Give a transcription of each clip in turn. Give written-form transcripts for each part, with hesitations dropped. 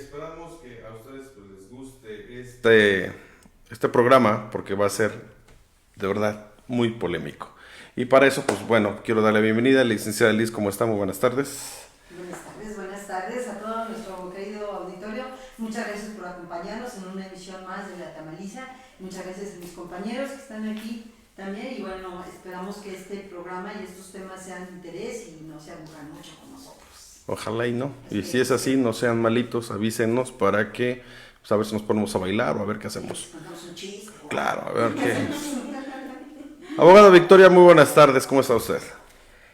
esperamos que a ustedes pues, les guste este programa porque va a ser de verdad muy polémico. Y para eso, pues bueno, quiero darle la bienvenida a la licenciada Liz. ¿Cómo está? Muy buenas tardes. Buenas tardes a todo nuestro querido auditorio. Muchas gracias por acompañarnos en una emisión más de La Tamaliza. Muchas gracias a mis compañeros que están aquí también. Y bueno, esperamos que este programa y estos temas sean de interés y no se aburran mucho con nosotros. Ojalá y no. Y si es así, no sean malitos, avísenos para que, pues, a ver si nos ponemos a bailar o a ver qué hacemos. Contamos un chiste. Claro, a ver qué. Abogada Victoria, muy buenas tardes. ¿Cómo está usted?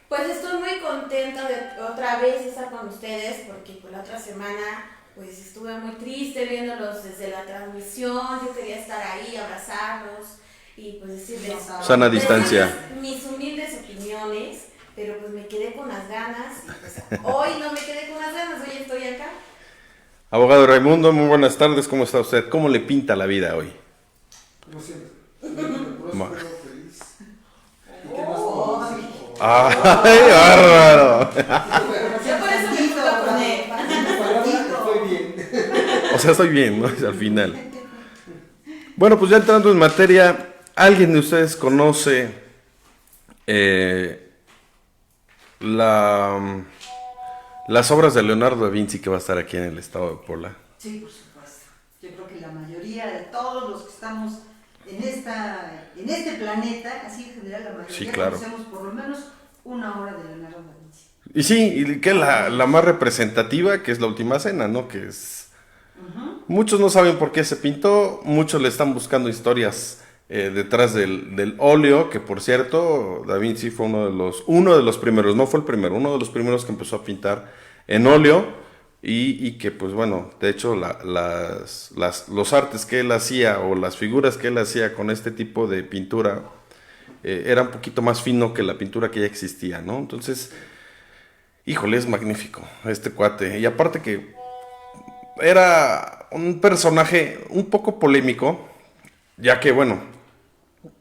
Pues estoy muy contenta de otra vez estar con ustedes porque pues la otra semana pues estuve muy triste viéndolos desde la transmisión. Yo quería estar ahí, abrazarlos y pues decirles sana distancia. Mis humildes opiniones, pero pues me quedé con las ganas y pues hoy no me quedé con las ganas, hoy estoy acá. Abogado Raimundo, muy buenas tardes. ¿Cómo está usted? ¿Cómo le pinta la vida hoy? Como siempre, próspero, feliz. ¿Y qué más Oh, puedo decir? ¡Ay, bárbaro! Yo por eso me puedo poner. Estoy bien. O sea, estoy bien, ¿no? Al final. Bueno, pues ya entrando en materia, ¿alguien de ustedes conoce las obras de Leonardo da Vinci que va a estar aquí en el estado de Puebla? Sí, por supuesto. Yo creo que la mayoría de todos los que estamos en este planeta, así en general la mayoría, Sí, claro. conocemos por lo menos una obra de Leonardo da Vinci. Y sí, y que la más representativa, que es La Última Cena, ¿no? Que es... Muchos no saben por qué se pintó, muchos le están buscando historias detrás del óleo, que por cierto, Da Vinci fue uno de los primeros, no fue el primero, uno de los primeros que empezó a pintar en óleo y que pues bueno, de hecho los artes que él hacía o las figuras que él hacía con este tipo de pintura era un poquito más fino que la pintura que ya existía, ¿no? Entonces, híjole, es magnífico este cuate. Y aparte que era un personaje un poco polémico, ya que, bueno,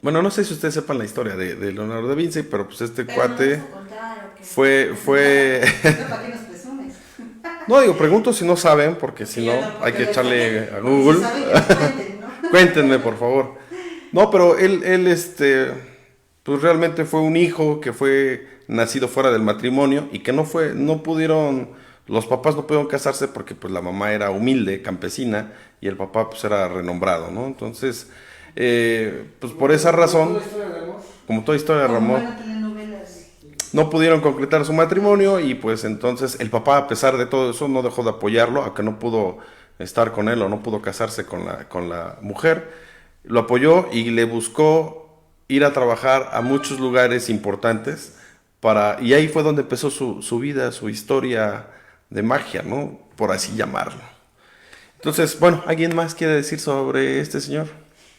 no sé si ustedes sepan la historia de Leonardo da Vinci, pero pues este Pero cuate no vas a contar, ¿o qué? fue... Pero ¿para qué nos presumes? No, digo, pregunto si no saben, porque si no, hay que echarle a Google. Si saben, que nos cuenten, ¿no? Cuéntenme, por favor. No, pero él, pues realmente fue un hijo que fue nacido fuera del matrimonio y que los papás no pudieron casarse porque pues la mamá era humilde, campesina, y el papá pues era renombrado, ¿no? Entonces, pues por esa razón, como toda historia de amor, Como telenovelas. no pudieron concretar su matrimonio y pues entonces el papá, a pesar de todo eso, no dejó de apoyarlo, aunque no pudo estar con él o no pudo casarse con la mujer, lo apoyó y le buscó ir a trabajar a muchos lugares importantes y ahí fue donde empezó su vida, su historia de magia, ¿no? Por así llamarlo. Entonces, bueno, ¿alguien más quiere decir sobre este señor?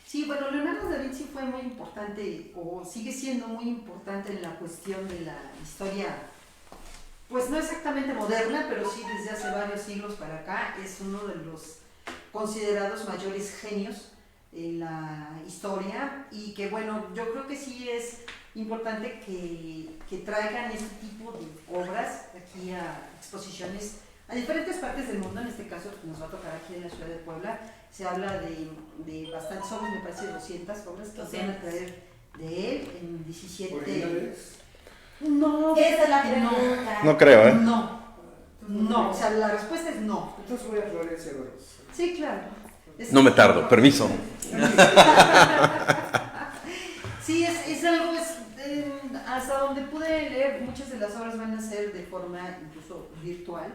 Sí, bueno, Leonardo da Vinci fue muy importante, o sigue siendo muy importante en la cuestión de la historia, pues no exactamente moderna, pero sí desde hace varios siglos para acá, es uno de los considerados mayores genios en la historia, y que bueno, yo creo que sí es importante que traigan este tipo de obras aquí a exposiciones a diferentes partes del mundo. En este caso nos va a tocar aquí en la ciudad de Puebla. Se habla de bastantes obras, me parece 200 obras que se van a traer de él en 17... ¿Originales? No, Esa es la pregunta. No creo, ¿eh? No, o sea, la respuesta es no. Entonces voy a Florencia Veros. Sí, claro. No me tardo, permiso. Sí, es algo, hasta donde pude leer, muchas de las obras van a ser de forma incluso virtual,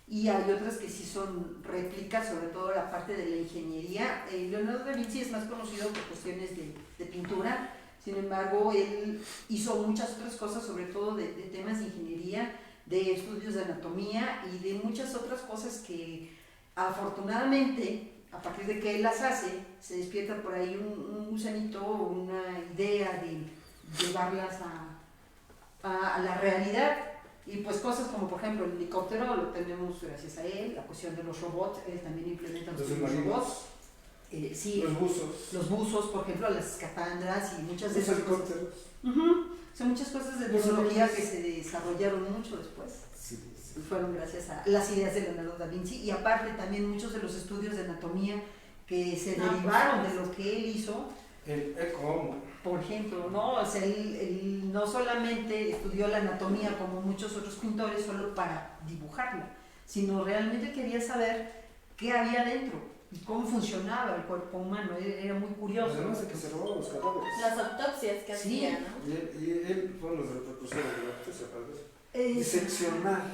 y hay otras que sí son réplicas, sobre todo la parte de la ingeniería. Leonardo da Vinci es más conocido por cuestiones de pintura, sin embargo, él hizo muchas otras cosas, sobre todo de temas de ingeniería, de estudios de anatomía y de muchas otras cosas que afortunadamente, a partir de que él las hace, se despierta por ahí un gusanito, una idea de llevarlas a la realidad. Y pues cosas como por ejemplo el helicóptero lo tenemos gracias a él, la cuestión de los robots, él también implementa los robots. Sí, los buzos, por ejemplo, las escafandras y muchas de esas cosas. Son muchas cosas de tecnología que se desarrollaron mucho después. Sí, sí. fueron gracias a las ideas de Leonardo da Vinci, y aparte también muchos de los estudios de anatomía que se derivaron de lo que él hizo. El eco. Por ejemplo, ¿no? O sea, él no solamente estudió la anatomía como muchos otros pintores solo para dibujarla, sino realmente quería saber qué había dentro y cómo funcionaba el cuerpo humano. Era muy curioso. Además de que se robaban los cadáveres. Las autopsias que Sí. hacía, ¿no? Y él fue uno de los precursores de la justicia, para diseccionar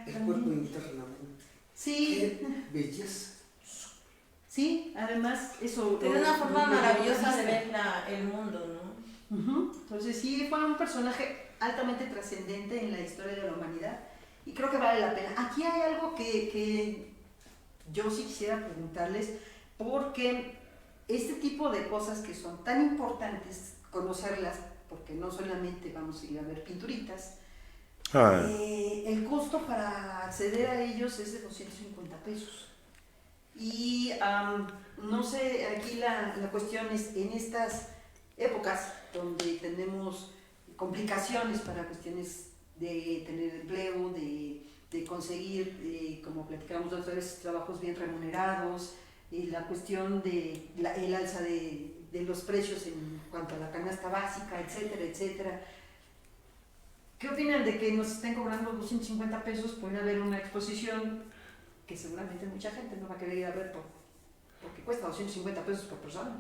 el cuerpo internamente. Sí, Qué belleza. sí, además eso... Tiene una forma maravillosa de ver. ver el mundo, ¿no? Entonces sí, fue un personaje altamente trascendente en la historia de la humanidad y creo que vale la pena. Aquí hay algo que yo sí quisiera preguntarles, porque este tipo de cosas que son tan importantes conocerlas, porque no solamente vamos a ir a ver pinturitas, el costo para acceder a ellos es de 250 pesos. Y no sé, aquí la cuestión es en estas épocas donde tenemos complicaciones para cuestiones de tener empleo, de conseguir, como platicamos la otra vez, trabajos bien remunerados, la cuestión de el alza de los precios en cuanto a la canasta básica, etcétera, etcétera. ¿Qué opinan de que nos estén cobrando 250 pesos por ir a ver una exposición que seguramente mucha gente no va a querer ir a ver porque cuesta 250 pesos por persona?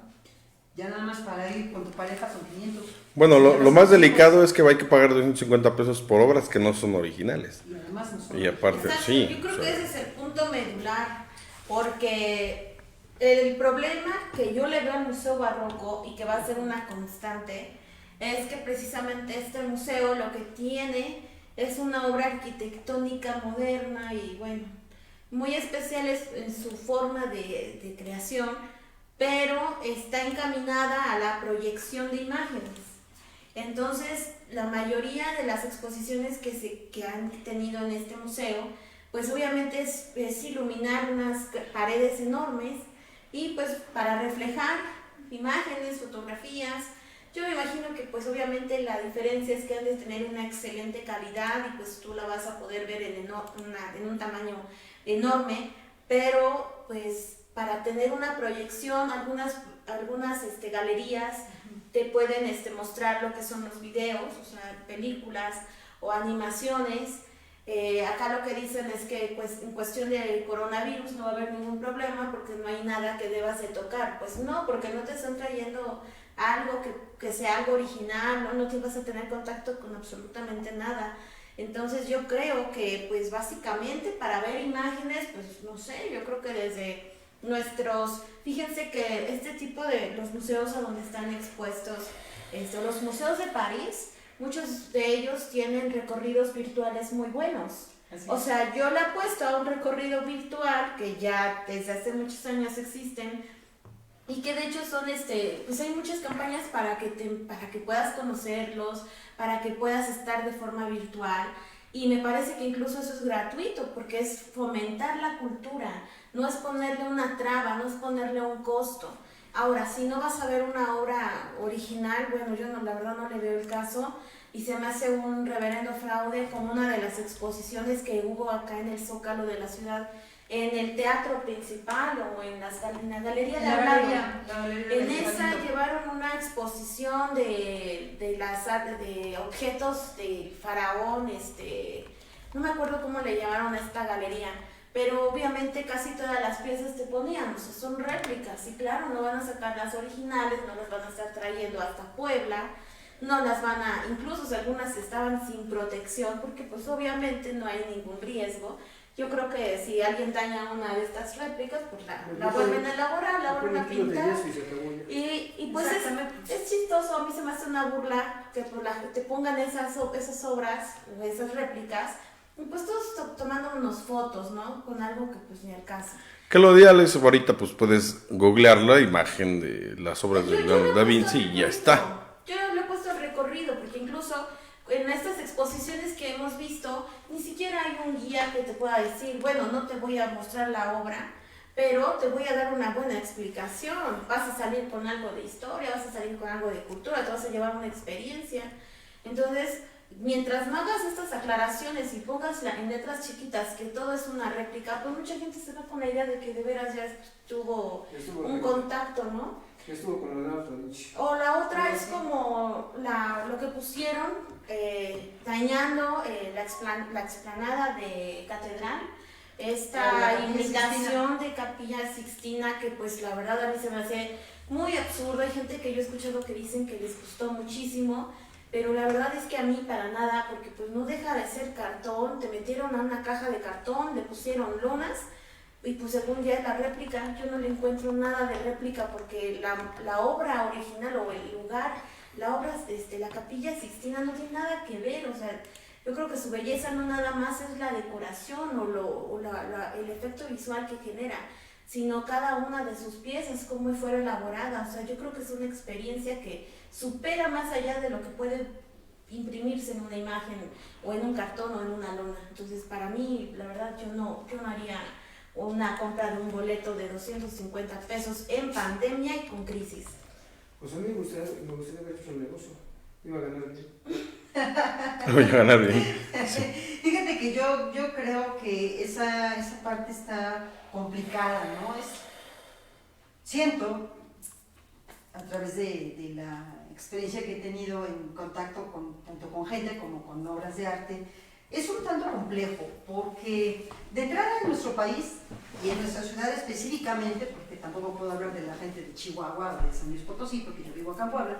Ya nada más para ir con tu pareja son 500. Bueno, lo más delicado es que hay que pagar 250 pesos por obras que no son originales. Y además no son Y aparte, Exacto, sí. yo creo o sea, que ese es el punto medular, porque el problema que yo le veo al Museo Barroco y que va a ser una constante es que precisamente este museo lo que tiene es una obra arquitectónica moderna y bueno, muy especial en su forma de creación, pero está encaminada a la proyección de imágenes. Entonces, la mayoría de las exposiciones que han tenido en este museo, pues obviamente es iluminar unas paredes enormes y pues para reflejar imágenes, fotografías. Yo me imagino que pues obviamente la diferencia es que han de tener una excelente calidad y pues tú la vas a poder ver en un tamaño enorme, pero pues para tener una proyección, algunas galerías te pueden mostrar lo que son los videos, o sea, películas o animaciones. Acá lo que dicen es que pues, en cuestión del coronavirus no va a haber ningún problema porque no hay nada que debas de tocar. Pues no, porque no te están trayendo algo que sea algo original, no te vas a tener contacto con absolutamente nada. Entonces yo creo que pues básicamente para ver imágenes, pues no sé, yo creo que desde fíjense que este tipo de los museos a donde están expuestos, los museos de París, muchos de ellos tienen recorridos virtuales muy buenos. O sea, yo le apuesto a un recorrido virtual que ya desde hace muchos años existen y que de hecho son, pues hay muchas campañas para que puedas conocerlos, para que puedas estar de forma virtual. Y me parece que incluso eso es gratuito porque es fomentar la cultura, no es ponerle una traba, no es ponerle un costo. Ahora, si no vas a ver una obra original, bueno, yo la verdad no le veo el caso y se me hace un reverendo fraude como una de las exposiciones que hubo acá en el Zócalo de la ciudad, en el teatro principal o en la Galería de Arabia. En esa llevaron una exposición de objetos de faraón, no me acuerdo cómo le llamaron a esta galería, pero obviamente casi todas las piezas te ponían, o sea, son réplicas, y claro, no van a sacar las originales, no las van a estar trayendo hasta Puebla, no las van a, incluso algunas estaban sin protección, porque pues obviamente no hay ningún riesgo. Yo creo que si alguien daña una de estas réplicas, pues la vuelven a elaborar, la vuelven a pintar. Y pues es chistoso, a mí se me hace una burla que te pongan esas obras o esas réplicas, y pues todos tomando unas fotos, ¿no? Con algo que pues ni al caso. Que lo ideal es ahorita, pues puedes googlear la imagen de las obras de Leonardo da Vinci y ya está. Yo le he puesto el recorrido, porque incluso en estas exposiciones que hemos visto, ni siquiera hay un guía que te pueda decir, bueno, no te voy a mostrar la obra, pero te voy a dar una buena explicación. Vas a salir con algo de historia, vas a salir con algo de cultura, te vas a llevar una experiencia. Entonces, mientras no hagas estas aclaraciones y pongas en letras chiquitas que todo es una réplica, pues mucha gente se va con la idea de que de veras ya tuvo un contacto, ¿no? Estuvo con Leonardo da Vinci. O la otra es como lo que pusieron dañando la explanada de Catedral, esta imitación de Capilla Sixtina, que pues la verdad a mí se me hace muy absurdo. Hay gente que yo he escuchado que dicen que les gustó muchísimo, pero la verdad es que a mí para nada, porque pues no deja de ser cartón, te metieron a una caja de cartón, le pusieron lonas, y pues según ya es la réplica. Yo no le encuentro nada de réplica, porque la obra original o el lugar, la Capilla Sixtina no tiene nada que ver. O sea, yo creo que su belleza no nada más es la decoración o el efecto visual que genera, sino cada una de sus piezas, cómo fueron elaboradas. O sea, yo creo que es una experiencia que supera más allá de lo que puede imprimirse en una imagen o en un cartón o en una lona. Entonces, para mí, la verdad, yo no haría una compra de un boleto de 250 pesos en pandemia y con crisis. Pues a mí me gustaría haber hecho el negocio. Iba a ganar bien. Voy a ganar bien. Sí. Fíjate que yo creo que esa parte está complicada, ¿no? Siento, a través de la experiencia que he tenido en contacto tanto con gente como con obras de arte, es un tanto complejo, porque de entrada en nuestro país y en nuestra ciudad específicamente, porque tampoco puedo hablar de la gente de Chihuahua o de San Luis Potosí, porque yo vivo acá en Puebla,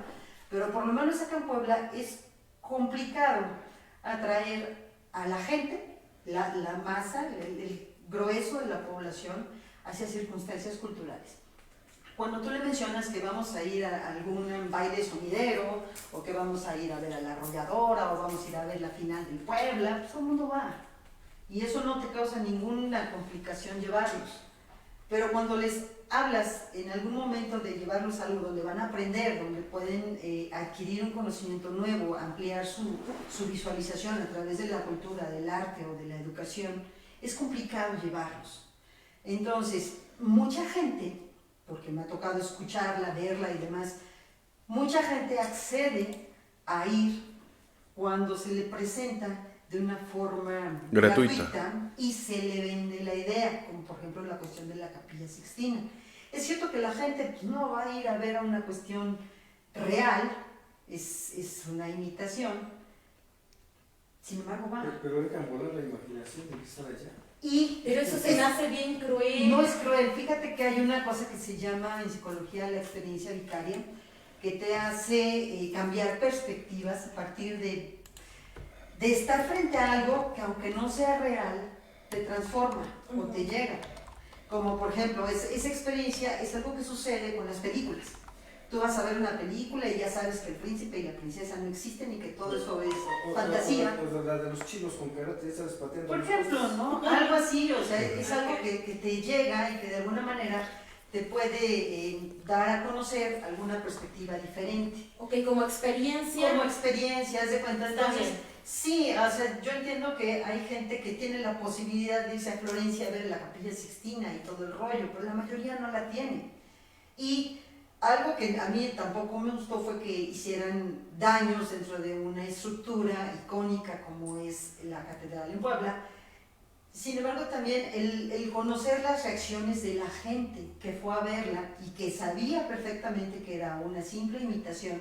pero por lo menos acá en Puebla es complicado atraer a la gente, la masa, el grueso de la población hacia circunstancias culturales. Cuando tú le mencionas que vamos a ir a algún baile sonidero, o que vamos a ir a ver a la arrolladora, o vamos a ir a ver la final del Puebla, pues todo el mundo va. Y eso no te causa ninguna complicación llevarlos. Pero cuando les hablas en algún momento de llevarlos a algo donde van a aprender, donde pueden adquirir un conocimiento nuevo, ampliar su visualización a través de la cultura, del arte o de la educación, es complicado llevarlos. Entonces, mucha gente, porque me ha tocado escucharla, verla y demás, mucha gente accede a ir cuando se le presenta de una forma gratuita y se le vende la idea, como por ejemplo la cuestión de la Capilla Sixtina. Es cierto que la gente pues, no va a ir a ver a una cuestión real, es una imitación, sin embargo va. Pero dejan volar la imaginación de que están allá. Pero eso se me hace bien cruel. No es cruel. Fíjate que hay una cosa que se llama en psicología la experiencia vicaria, que te hace cambiar perspectivas a partir de estar frente a algo que aunque no sea real, te transforma o te llega. Como por ejemplo, esa experiencia es algo que sucede con las películas. Tú vas a ver una película y ya sabes que el príncipe y la princesa no existen y que todo eso es fantasía. La de los chinos con karate, esas pateando. Por ejemplo, ¿no? Algo así, o sea, es algo que te llega y que de alguna manera te puede dar a conocer alguna perspectiva diferente. Ok, como experiencia. Como experiencia, haz de cuenta. Entonces, sí, o sea, yo entiendo que hay gente que tiene la posibilidad de irse a Florencia a ver la Capilla Sixtina y todo el rollo, pero la mayoría no la tiene. Y algo que a mí tampoco me gustó fue que hicieran daños dentro de una estructura icónica como es la Catedral en Puebla. Sin embargo, también el conocer las reacciones de la gente que fue a verla y que sabía perfectamente que era una simple imitación,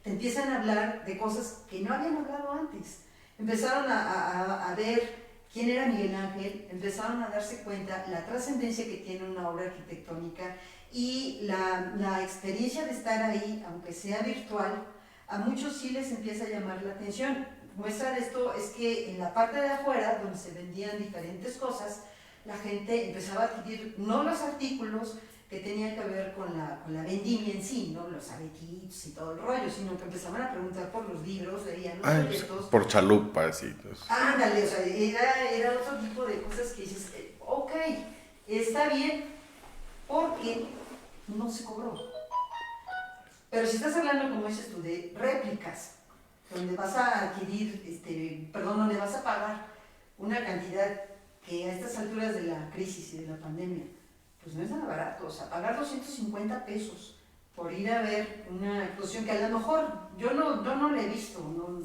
te empiezan a hablar de cosas que no habían hablado antes. Empezaron a ver quién era Miguel Ángel, empezaron a darse cuenta la trascendencia que tiene una obra arquitectónica y la experiencia de estar ahí, aunque sea virtual, a muchos sí les empieza a llamar la atención. Muestra de esto es que en la parte de afuera, donde se vendían diferentes cosas, la gente empezaba a adquirir no los artículos que tenían que ver con la vendimia en sí, no los aretitos y todo el rollo, sino que empezaban a preguntar por los libros, veían los folletos. Por chalupas y todo eso. Ándale, o sea, era otro tipo de cosas que dices, ok, está bien, porque no se cobró. Pero si estás hablando, como dices tú, de réplicas, donde vas a adquirir, donde vas a pagar una cantidad que a estas alturas de la crisis y de la pandemia, pues no es nada barato. O sea, pagar 250 pesos por ir a ver una exposición que a lo mejor yo no la he visto,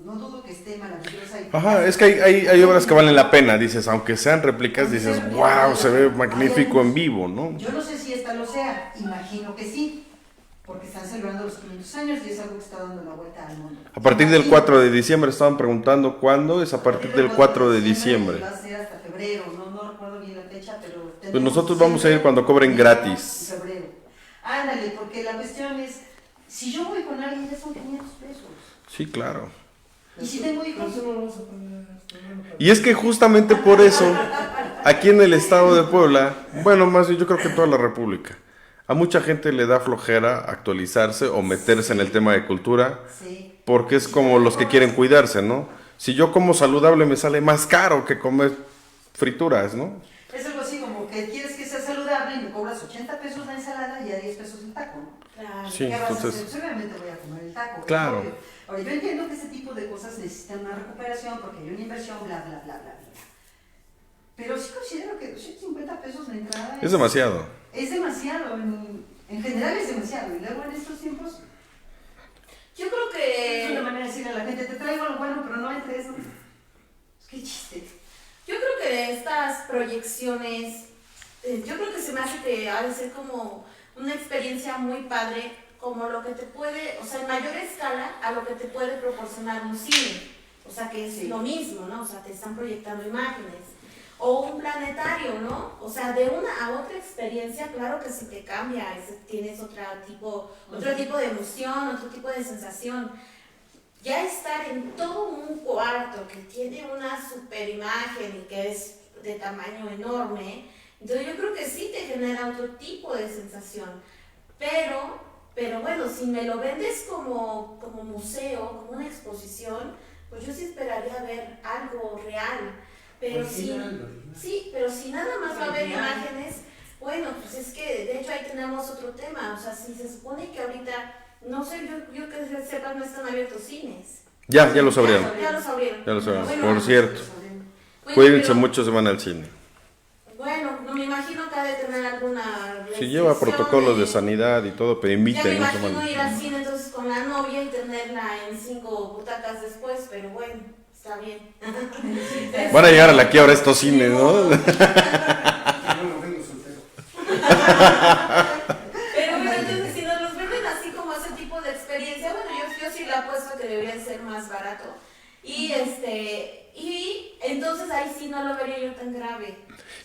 no dudo que esté maravillosa. Ajá, es que hay obras que valen la pena, dices, aunque sean réplicas, dices, wow, se ve magnífico en vivo, ¿no? Yo no sé si esta lo sea, imagino que sí, porque están celebrando los 500 años y es algo que está dando la vuelta al mundo. A partir del 4 de diciembre, estaban preguntando cuándo, es a partir del 4 de diciembre. Va a ser hasta febrero, no recuerdo bien la fecha, pero... Pues nosotros vamos a ir cuando cobren gratis. Febrero. Ándale, porque la cuestión es, si yo voy con alguien ya son 500 pesos. Sí, claro. Y si tengo hijos... Y es que justamente por eso, aquí en el estado de Puebla, bueno, más bien yo creo que en toda la República, a mucha gente le da flojera actualizarse o meterse en el tema de cultura, Sí. porque es como los que quieren cuidarse, ¿no? Si yo como saludable me sale más caro que comer frituras, ¿no? Es algo así como que quieres que sea saludable y me cobras 80 pesos la ensalada y a 10 pesos el taco, ¿no? Claro. Sí, ¿Qué vas a entonces... hacer? Pues obviamente voy a comer el taco. Claro. Es obvio. Ahora, yo entiendo que ese tipo de cosas necesitan una recuperación porque hay una inversión, bla, bla, bla, bla, bla. Pero sí considero que 250 pesos la entrada Es demasiado. Es demasiado, en general es demasiado. Y luego en estos tiempos Yo creo es una que manera de decirle a la gente, te traigo lo bueno, pero no entres, ¿no? Qué chiste. Yo creo que estas proyecciones, yo creo que se me hace que ha de ser como una experiencia muy padre, como lo que te puede, o sea, en mayor escala a lo que te puede proporcionar un cine. O sea, que es lo mismo, ¿no? O sea, te están proyectando imágenes. O un planetario, ¿no? O sea, de una a otra experiencia, claro que sí te cambia, tienes otro tipo de emoción, otro tipo de sensación. Ya estar en todo un cuarto que tiene una super imagen y que es de tamaño enorme, entonces yo creo que sí te genera otro tipo de sensación. Pero bueno, si me lo vendes como museo, como una exposición, pues yo sí esperaría ver algo real. Pero pero si nada más va a haber imágenes, bueno, pues es que de hecho ahí tenemos otro tema. O sea, si se supone que ahorita, no sé, yo que sepa, no están abiertos cines. Ya los abrieron. Ya los abrieron. Ya lo sabemos. Bueno, Por cierto, bueno, cuídense pero- mucho, se van al cine. Bueno, no me imagino que ha de tener alguna Si lleva restricción protocolos de sanidad y todo, pero Ya me inviten, no se imagino van. ir al cine entonces con la novia y tenerla en 5 butacas después, pero bueno, está bien. Van a llegar a la quiebra estos cines, ¿no? Yo no vengo soltero. Pero bueno, entonces si nos los venden así como ese tipo de experiencia, bueno, yo sí le apuesto que deberían ser más barato. Y entonces ahí sí no lo vería yo tan grave.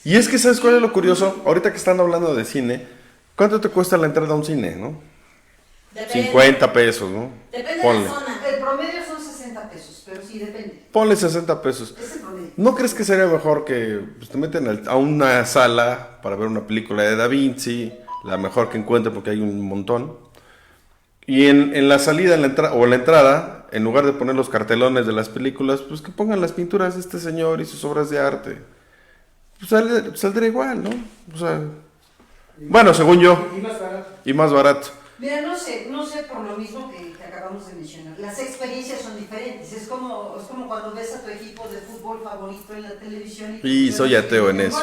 Y es que, ¿sabes cuál es lo curioso? Ahorita que están hablando de cine, ¿cuánto te cuesta la entrada a un cine, no? Depende, 50 pesos, ¿no? Depende Ponle. de la zona. El promedio son 60 pesos, pero sí depende. Ponle 60 pesos. Es el promedio. ¿No crees que sería mejor que pues, te meten a una sala para ver una película de Da Vinci, la mejor que encuentre porque hay un montón? Y en la salida o en la entrada, en lugar de poner los cartelones de las películas, pues que pongan las pinturas de este señor y sus obras de arte. Pues saldría igual, ¿no? O sea, bueno, según yo. Y más barato. Y más barato. Mira, no sé por lo mismo que acabamos de mencionar. Las experiencias son diferentes. Es como cuando ves a tu equipo de fútbol favorito en la televisión. Y soy ateo en eso.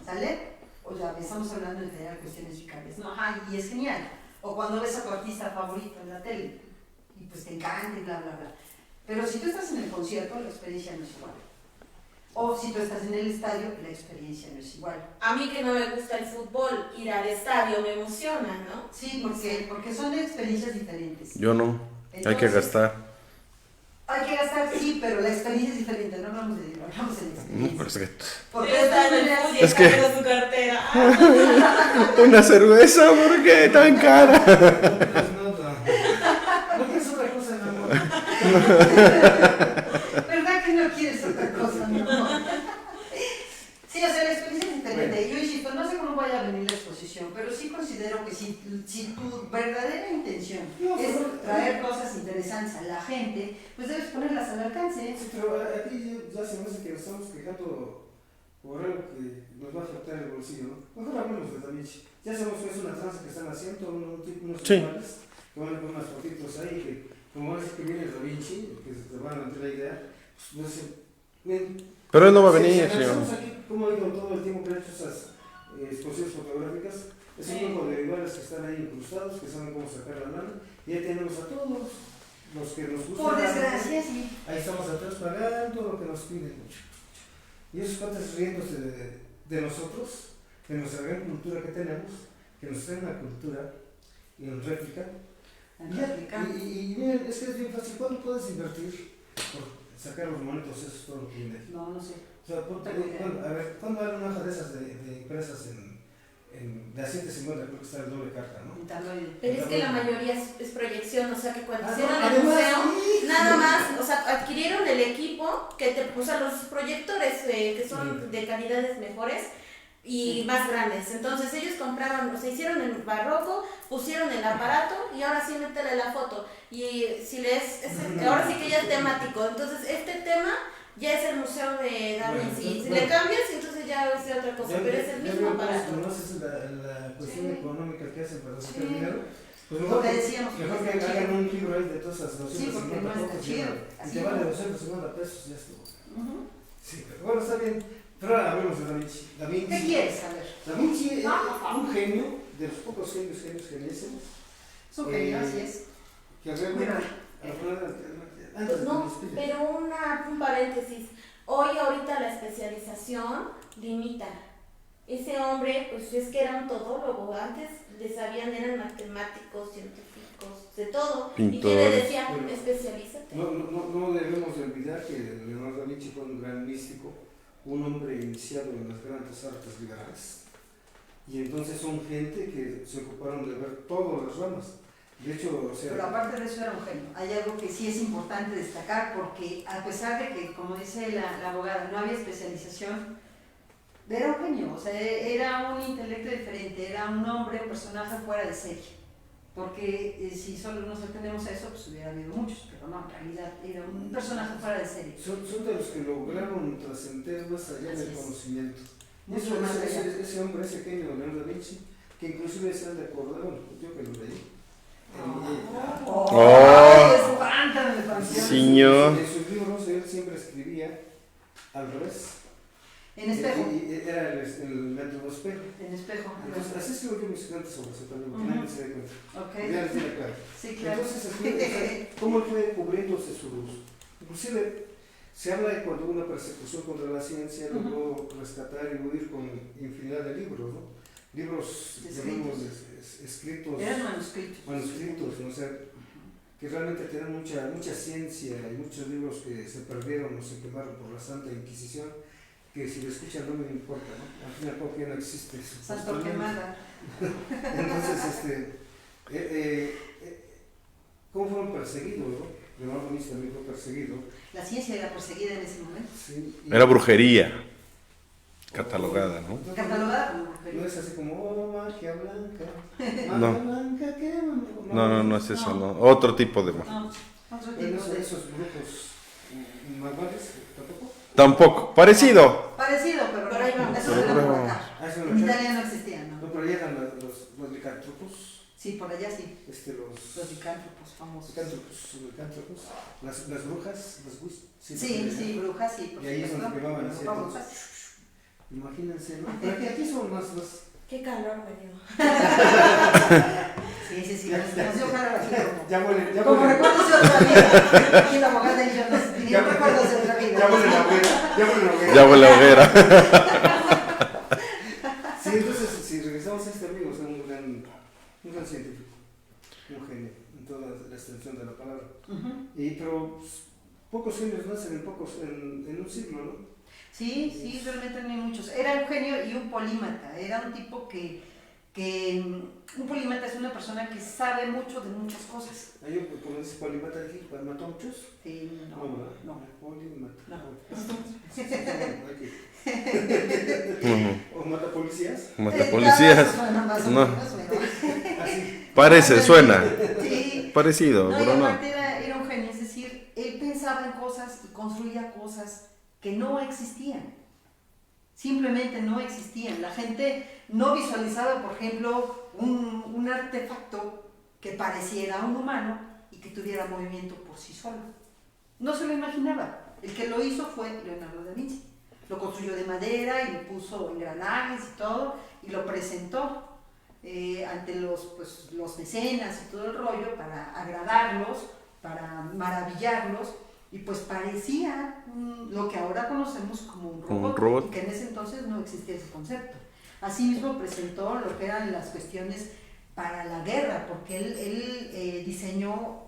¿Sale? O sea, estamos hablando de general cuestiones vicarias. No, ajá, y es genial. O cuando ves a tu artista favorito en la tele. Y pues te encanta y bla, bla, bla. Pero si tú estás en el concierto, la experiencia no es igual. O si tú estás en el estadio, la experiencia no es igual. A mí que no me gusta el fútbol, ir al estadio me emociona, ¿no? Sí, porque son experiencias diferentes. Yo no. Hay que Entonces, gastar. Hay que gastar, sí, pero la experiencia es diferente. No hablamos de dinero, hablamos de la No, experiencia. pero es que... Porque de todas maneras, Es que- su cartera. Una cerveza, ¿por qué tan cara? No quieres otra cosa, mi amor. ¿verdad que no quieres otra cosa, mi amor? Sí, o sea, la experiencia es diferente. Bueno. Yo insisto, no sé cómo vaya a venir la exposición, pero sí considero que si tu verdadera intención es traer cosas interesantes a la gente, pues debes ponerlas al alcance. Sí, pero a ti ya se me hace que nos estamos quejando por algo que nos va a afectar el bolsillo, ¿no? Mejor hablemos de Da Vinci. Ya sabemos que es una tranza que están haciendo, unos Sí. animales que van a poner unas fotitos ahí, que como es que viene Da Vinci, que se te van a meter la idea, pues no sé. Pero él no va a Si venir, analizamos señor. aquí cómo ha ido todo el tiempo que han hecho esas exposiciones fotográficas, es un grupo de iguales pintores que están ahí incrustados, que saben cómo sacar la lana, y ahí tenemos a todos los que nos gustan. Por desgracia, sí. Ahí estamos atrás pagando lo que nos piden. Y esos cuates riéndose de nosotros, de nuestra gran cultura que tenemos, que nos traen la cultura en réplica. Y miren, es que es bien fácil. ¿Cuándo puedes invertir por sacar los monetos esos todo lo que viene? No, no sé. O sea, a ver, ¿cuándo hay una hoja de esas de impresas de a 750? Creo que está el doble carta, ¿no? Pero es que la mayoría es proyección, o sea que cuando hicieron el además, museo, sí. nada más, o sea, adquirieron el equipo, o sea, los proyectores que son de calidades mejores y más grandes. Entonces ellos compraron, o sea, hicieron el barroco, pusieron el aparato y ahora sí métele la foto. Y si ahora sí que ya es temático. Entonces este tema ya es el museo de Da Vinci. Si le cambias, entonces ya es otra cosa, pero es el mismo aparato. No es la cuestión económica que hacen para sacar Sí. dinero. Pues Lo mejor que decíamos, mejor que está hagan chido. un libro ahí de todas esas Sí, porque 250 no está fotos chido. y Así te vale no. 250 pesos, ya estuvo. Ujú. Sí, pero bueno, está bien. Pero ahora hablemos de Da Vinci. Da Vinci, ¿Qué quieres saber? Da Vinci es un genio, de los pocos geniesemos, Es un genio, así es. que realmente, Mira. antes de que No, nos pille. pero un paréntesis. Hoy ahorita la especialización limita. Ese hombre, pues es que era un todólogo. Antes le sabían, eran matemáticos, científicos, de todo. ¿Y quién le Pintores. decía? Bueno. Especialízate. No debemos de olvidar que Leonardo da Vinci fue un gran místico, un hombre iniciado en las grandes artes liberales. Y entonces son gente que se ocuparon de ver todas las ramas. De hecho, o sea, Pero aparte de eso era un genio. Hay algo que sí es importante destacar porque a pesar de que, como dice la abogada, no había especialización, era un genio, o sea, era un intelecto diferente, era un hombre, un personaje fuera de serie. Porque si solo nos atendemos a eso, pues hubiera habido muchos, pero no, en realidad era un personaje fuera de serie. son de los que lograron trascender más allá Así del es. conocimiento. Y Mucho más allá. ese hombre, ese genio Leonardo da Vinci, que inclusive se han de acordar, bueno, yo que lo leí. ¡Ay, espántame, Panteón! Señor. En sus libros él siempre escribía al revés. En espejo. Y era el método espejo. En espejo. Entonces, así escribo yo mis estudiantes sobre eso también, porque Ujú. nadie se da cuenta. Ok. Ya les diré claro. Sí, claro. Entonces, ¿cómo él fue cubriéndose sus... Inclusive, se habla de cuando hubo una persecución contra la ciencia, logró rescatar y huir con infinidad de libros, ¿no? Libros, llamamos, escritos, Eran manuscritos. ¿no? O sea, que realmente tienen mucha ciencia y muchos libros que se perdieron o se quemaron por la Santa Inquisición, que si lo escuchan no me importa, ¿no? Al fin y al cabo que ya no existe. Santo quemada. Entonces, ¿cómo fueron perseguidos, no? Leonardo da Vinci también fue perseguido. La ciencia era perseguida en ese momento. Sí, Era brujería catalogada, ¿no? Entonces, Catalogada como no brujería. es así como, oh, magia blanca. Magia No. blanca, ¿qué? No es eso, no. Otro tipo de magia. No, otro tipo Esos, de... esos brujos malvados, tampoco. Tampoco. Parecido. Parecido, pero Pero ahí vamos. eso se lo Pero- por acá. Ah, eso En Italia no existían, No, ¿no? pero allá eran los licántropos, Sí, por allá sí. Los licántropos famosos. licántropos, las brujas, las witch. Sí, brujas, sí, por Y ahí es donde supuesto. quemaban así, Brujas, entonces. brujas. Imagínense, ¿no? Pero aquí son más. Qué calor me dio. Sí, nos dio calor aquí como... Ya huele, Como recuerdos de otra vida. Aquí la abogada y yo nos teníamos recuerdos de otra vida. Ya huele la hoguera, Ya huele a hoguera. Sí, entonces, si regresamos a este amigo, o sea, un gran científico, un genio, en toda la extensión de la palabra. Pero pues, pocos genios nacen en un siglo, ¿no? Sí, realmente no hay muchos. Era un genio y un polímata. Era un tipo que un polímata es una persona que sabe mucho de muchas cosas. Ahí yo, como dice Polimata, dije, ¿mató a muchos? Sí, ¿verdad? no. Polimata. No. Sí, bueno, ¿o mata policías? Mata policías. Suena más o No. menos, pero- Así. Parece, suena. Sí. Parecido, No, y pero no. aparte era un genio, es decir, él pensaba en cosas y construía cosas que no existían. Simplemente no existían. La gente no visualizaba, por ejemplo, un artefacto que pareciera un humano y que tuviera movimiento por sí solo. No se lo imaginaba. El que lo hizo fue Leonardo da Vinci. Lo construyó de madera y le puso engranajes y todo y lo presentó. ante los mecenas y todo el rollo para agradarlos, para maravillarlos, y pues parecía lo que ahora conocemos como un robot, y que en ese entonces no existía ese concepto. Asimismo presentó lo que eran las cuestiones para la guerra, porque él diseñó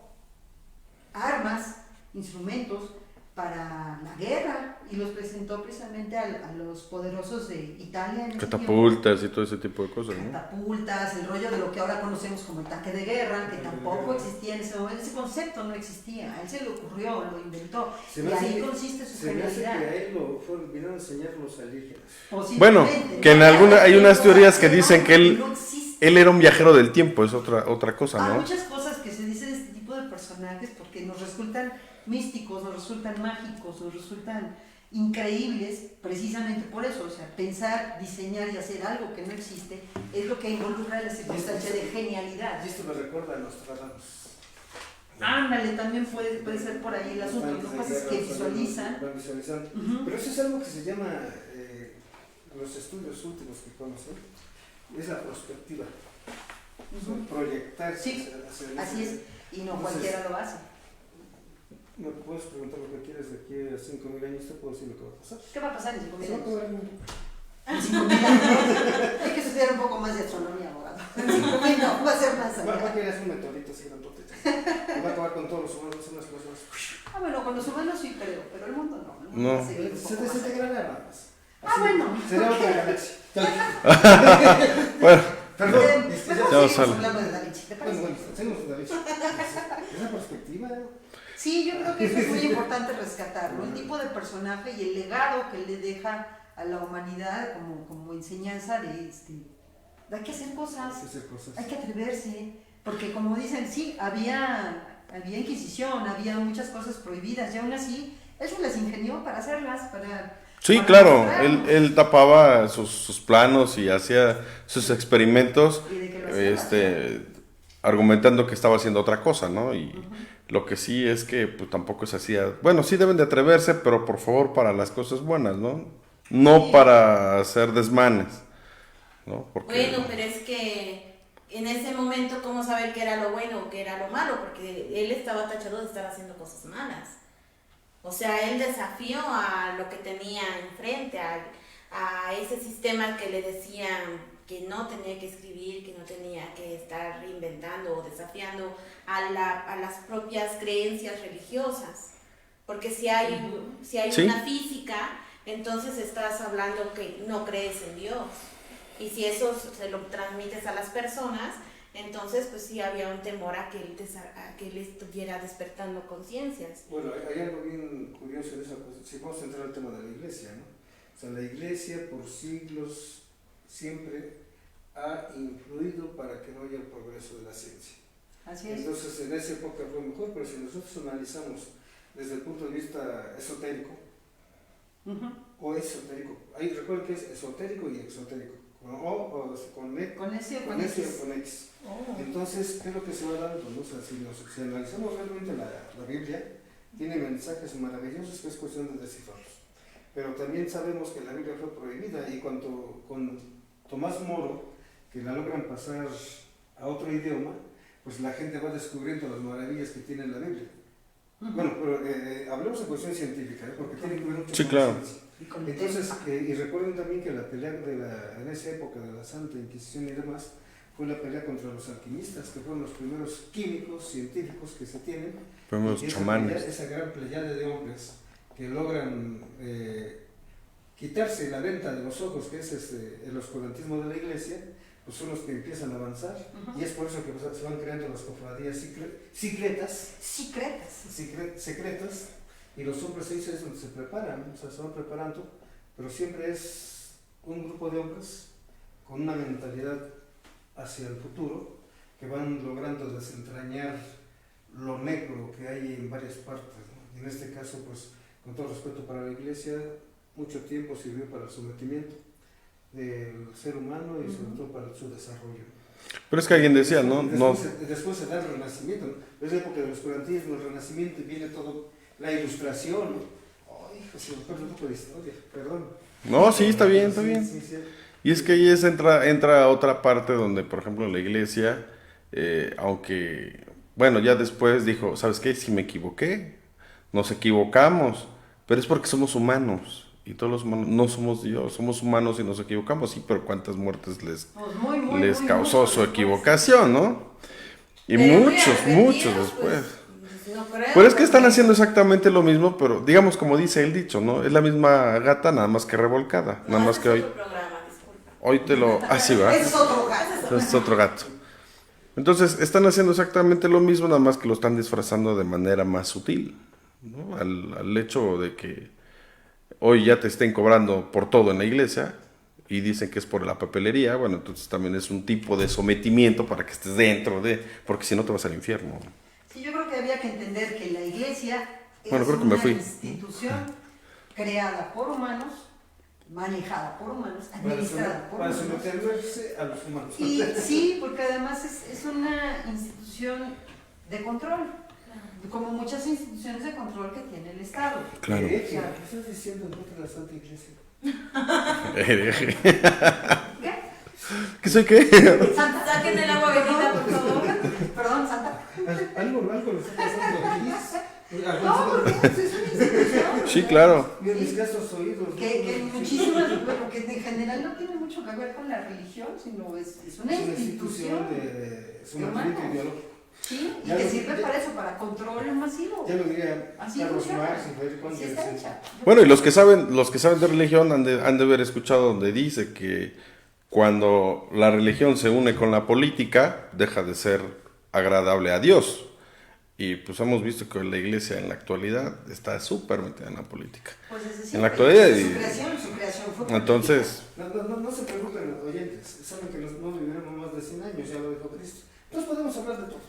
armas, instrumentos para la guerra y los presentó precisamente a los poderosos de Italia. En catapultas y todo ese tipo de cosas, ¿no? Catapultas, el rollo de lo que ahora conocemos como el tanque de guerra, que tampoco existía en ese momento, ese concepto no existía, a él se le ocurrió, lo inventó, y ahí consiste su genialidad. Se me hace que a él lo vinieron a enseñar los alienígenas. Bueno, que en hay unas teorías que dicen que él era un viajero del tiempo, es otra cosa, ¿no? Hay muchas cosas que se dicen de este tipo de personajes porque nos resultan místicos, nos resultan mágicos, nos resultan increíbles precisamente por eso. O sea, pensar, diseñar y hacer algo que no existe es lo que involucra la circunstancia de genialidad. Y esto me recuerda a Nostradamus. Ándale, también puede ser por ahí el asunto. Lo que pasa es que visualizan. Pero eso es algo que se llama, los estudios últimos que conocen, es la perspectiva. Proyectarse. Sí, así es, y no cualquiera lo hace. Me puedes preguntar lo que quieres de aquí a 5.000 años, te puedo decir lo que va a pasar. ¿Qué va a pasar en 5.000 Se va a años? acabar el mundo. En 5.000 años. Hay que estudiar un poco más de astronomía, abogado. En 5.000 no, va a ser más Va a allá. quedar un meteorito así grandote. Va a acabar con todos los humanos, unas cosas. Bueno, con los humanos sí creo, pero el mundo no. El mundo No. va a seguir un Se poco más allá. desintegrará nada más. Bueno. Será otra galaxia. Bueno, Perdón. Mejor Ya seguimos sale. hablando de Da Vinci, ¿te parece? Bueno, hacemos una vez. Esa perspectiva. Sí, yo creo que eso es muy importante rescatarlo, el tipo de personaje y el legado que le deja a la humanidad como enseñanza de hay que hacer cosas, hay que atreverse, porque como dicen, sí, había inquisición, había muchas cosas prohibidas y aún así él se las ingenió para hacerlas, sí, para claro, mostrarnos. él tapaba sus planos y hacía sus experimentos, Y de que lo hacía. argumentando que estaba haciendo otra cosa, ¿no? Y lo que sí es que pues, tampoco se hacía, bueno, sí deben de atreverse, pero por favor para las cosas buenas, ¿no? No Sí. para hacer desmanes, ¿no? Porque, Bueno, pero es que en ese momento, ¿cómo saber qué era lo bueno o qué era lo malo? Porque él estaba tachado de estar haciendo cosas malas. O sea, él desafió a lo que tenía enfrente, a ese sistema que le decían que no tenía que escribir, que no tenía que estar reinventando o desafiando a las propias creencias religiosas. Porque si hay Sí. una física, entonces estás hablando que no crees en Dios. Y si eso se lo transmites a las personas, entonces pues sí había un temor a que él estuviera despertando conciencias. Bueno, hay algo bien curioso en esa cosa. Si vamos a entrar al tema de la iglesia, ¿no? O sea, la iglesia por siglos siempre ha influido para que no haya el progreso de la ciencia. Así es. Entonces, en esa época fue mejor, pero si nosotros analizamos desde el punto de vista esotérico, o esotérico, ahí recuerden que es esotérico y exotérico, con O o con E, Con ese o con con S X. o con X. Oh. Entonces, ¿qué es lo que se va dando? ¿No? O sea, si analizamos realmente la Biblia, tiene mensajes maravillosos que es cuestión de descifrarlos. Pero también sabemos que la Biblia fue prohibida y cuando con Tomás Moro, que la logran pasar a otro idioma, pues la gente va descubriendo las maravillas que tiene la Biblia. Bueno, pero hablemos de cuestión científica, ¿eh? Porque tiene que ver mucho Sí, con claro. la ciencia. Entonces, y recuerden también que la pelea en esa época de la Santa Inquisición y demás, fue la pelea contra los alquimistas, que fueron los primeros químicos científicos que se tienen. fuimos Y chamanes. esa gran pleyada de hombres que logran quitarse la venta de los ojos, que es el oscurantismo de la iglesia, pues son los que empiezan a avanzar. Y es por eso que se van creando las cofradías secretas, y los hombres ahí es donde se preparan, o sea, se van preparando, pero siempre es un grupo de hombres con una mentalidad hacia el futuro, que van logrando desentrañar lo negro que hay en varias partes, ¿no? Y en este caso, pues, con todo respeto para la iglesia, mucho tiempo sirvió para el sometimiento del ser humano y sobre todo para su desarrollo. Pero es que alguien decía, ¿no? Después se da el renacimiento, ¿no? Es la época del oscurantismo, el renacimiento, y viene todo, la ilustración, ¿no? Ay, hijo, se me acuerda un poco de historia, perdón. No, sí, está bien, está bien. Sí. Y es que ahí entra otra parte donde, por ejemplo, en la iglesia, aunque, bueno, ya después dijo, ¿sabes qué? Si me equivoqué, nos equivocamos, pero es porque somos humanos. Y todos los humanos no somos Dios, somos humanos y nos equivocamos, sí, pero ¿cuántas muertes les Pues les causó mucho su después. equivocación, ¿no? Y Pero muy muchos arrepentidos, después. pues, no creo, Pero es que están porque- haciendo exactamente lo mismo, pero digamos como dice el dicho, ¿no? Es la misma gata, nada más que revolcada. No, Nada más ese que es hoy, otro programa, disculpa. hoy te lo... Así va. Ese es otro gato. Entonces es otro gato. Entonces están haciendo exactamente lo mismo, nada más que lo están disfrazando de manera más sutil, ¿no? Al hecho de que hoy ya te estén cobrando por todo en la iglesia y dicen que es por la papelería, bueno, entonces también es un tipo de sometimiento para que estés dentro de, porque si no te vas al infierno. Sí, yo creo que había que entender que la iglesia Bueno, es creo que me una fui. institución creada por humanos, manejada por humanos, administrada por Para humanos. someterse a los humanos. Y sí, porque además es una institución de control, como muchas instituciones de control que tiene el Estado. Claro. ¿Qué estás diciendo en contra de la Santa Iglesia? ¿Qué? ¿Qué soy qué? Santa. Saquen el agua bendita, por favor. Perdón, Santa. Algo lo está pasando aquí. No, porque es una institución. Sí, claro. Mira mis gastos oídos. Que muchísimas, porque en general no tiene mucho que ver con la religión, sino es una institución. de sometimiento humanos. ideológico. Sí, y Ya que lo- sirve ya- para eso, para control masivo. Ya lo diría Así Carlos funciona. Marx y Federico Así Ángel. está hecha. Bueno, y los que saben de religión han de haber escuchado donde dice que cuando la religión se une con la política, deja de ser agradable a Dios. Y pues hemos visto que la iglesia en la actualidad está súper metida en la política. Pues es decir, En la actualidad su y- creación fue Entonces, No se preocupen, oyentes. Saben que no viviremos más de 100 años, ya lo dijo Cristo. Entonces podemos hablar de todo.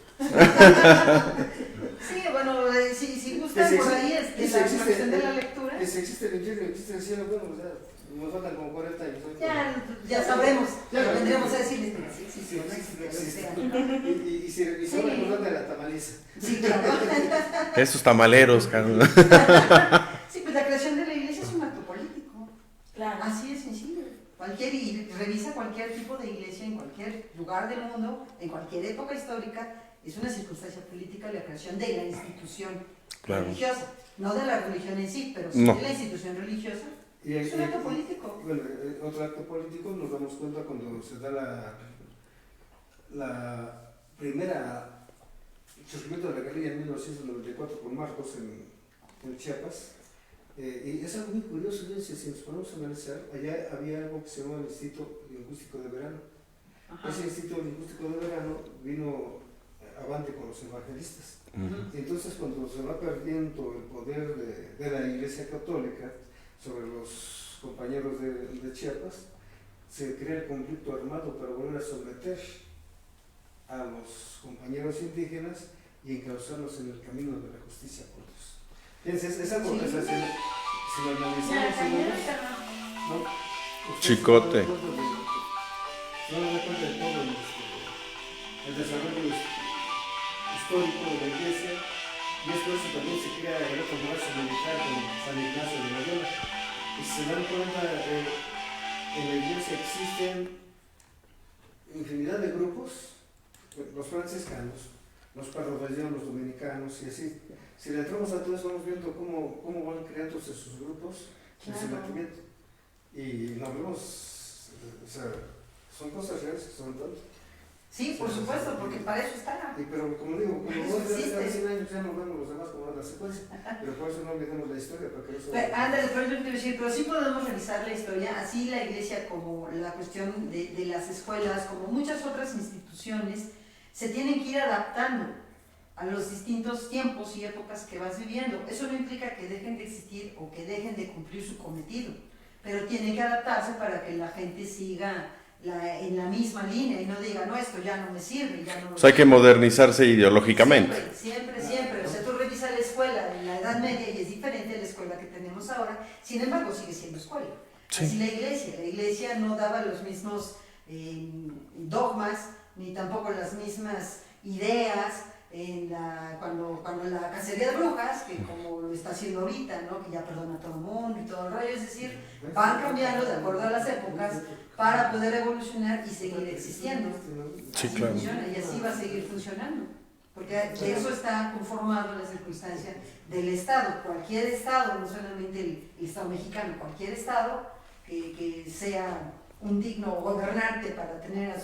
sí, bueno, si gustan Que si por existe- ahí, que si la existe- cuestión de la lectura, Que si existe el infierno, existe el cielo, bueno, o sea, nos faltan como 40 años. ¿no? ya sabremos, Ya, ya vendremos a decirles, mira, sí Sí, existe, no existe, existe, existe. o sea, Y se van a acordar de la tamaliza. sí, claro. esos tamaleros, cabrón. Sí, pues la creación de la iglesia es un acto político. Claro. Así de sencillo. Y revisa cualquier tipo de iglesia en cualquier lugar del mundo, en cualquier época histórica, es una circunstancia política la creación de la institución Claro. religiosa. No de la religión en sí, pero sí No. de la institución religiosa. Y, Es un acto político. Bueno, otro acto político nos damos cuenta cuando se da la primera surgimiento de la guerrilla en 1994 con Marcos en Chiapas. Y es algo muy curioso, fíjense, si nos ponemos a analizar, allá había algo que se llama el Instituto Lingüístico de Verano. Ajá. Ese Instituto Lingüístico de Verano vino avante con los evangelistas. Y entonces cuando se va perdiendo el poder de la Iglesia Católica sobre los compañeros de Chiapas, se crea el conflicto armado para volver a someter a los compañeros indígenas y encauzarlos en el camino de la justicia por Dios. Fíjense, es algo Sí. que si lo analizamos, ¿no? Ustedes Chicote. se van a dar cuenta de todo el desarrollo histórico de la iglesia, y es por eso también se crea el otro brazo militar con San Ignacio de Loyola. Y si se dan cuenta, en la iglesia existen infinidad de grupos, los franciscanos, los parroquianos, los dominicanos y así. Si le entramos a todo eso, vamos viendo cómo van creándose sus grupos de Claro. sometimiento. Y nos vemos, o sea, son cosas reales que son tanto. Sí, por supuesto, porque para eso está. Pero como digo, como Eso vos existe. cada 100 años ya no vemos los demás como la secuencia. Pero por eso no olvidemos la historia, para que no se Ándale, pero yo te iba a decir, pero sí podemos revisar la historia, así la iglesia como la cuestión de las escuelas, como muchas otras instituciones, se tienen que ir adaptando a los distintos tiempos y épocas que vas viviendo. Eso no implica que dejen de existir o que dejen de cumplir su cometido, pero tienen que adaptarse para que la gente siga en la misma línea y no diga, no, esto ya no me sirve, ya no... O sea, hay que modernizarse ideológicamente. Siempre. O sea, tú revisas la escuela en la Edad Media y es diferente a la escuela que tenemos ahora, sin embargo sigue siendo escuela. Sí. Así la iglesia no daba los mismos dogmas, ni tampoco las mismas ideas, cuando la cacería de brujas, que como lo está haciendo ahorita, ¿no? Que ya perdona a todo el mundo y todo el rollo, es decir, van cambiando de acuerdo a las épocas para poder evolucionar y seguir existiendo. Sí, Así claro. funciona y así va a seguir funcionando. Porque de eso está conformado la circunstancia del Estado. Cualquier Estado, no solamente el Estado mexicano, cualquier Estado que sea un digno gobernante para tener a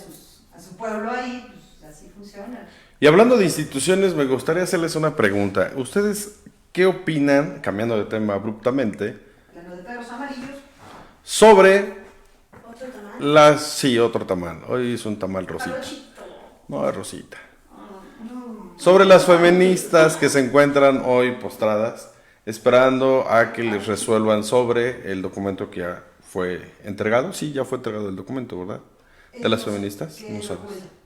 su pueblo ahí, pues así funciona. Y hablando de instituciones, me gustaría hacerles una pregunta. ¿Ustedes qué opinan, cambiando de tema abruptamente, Lo de perros amarillos, sobre ¿Otro tamal? Sí, otro tamal. Hoy es un tamal rosita. Palochito. No, es rosita. No. Sobre las feministas que se encuentran hoy postradas, esperando a que les resuelvan sobre el documento que ya fue entregado. Sí, ya fue entregado el documento, ¿verdad? De las feministas, ¿Qué no sabes. documento?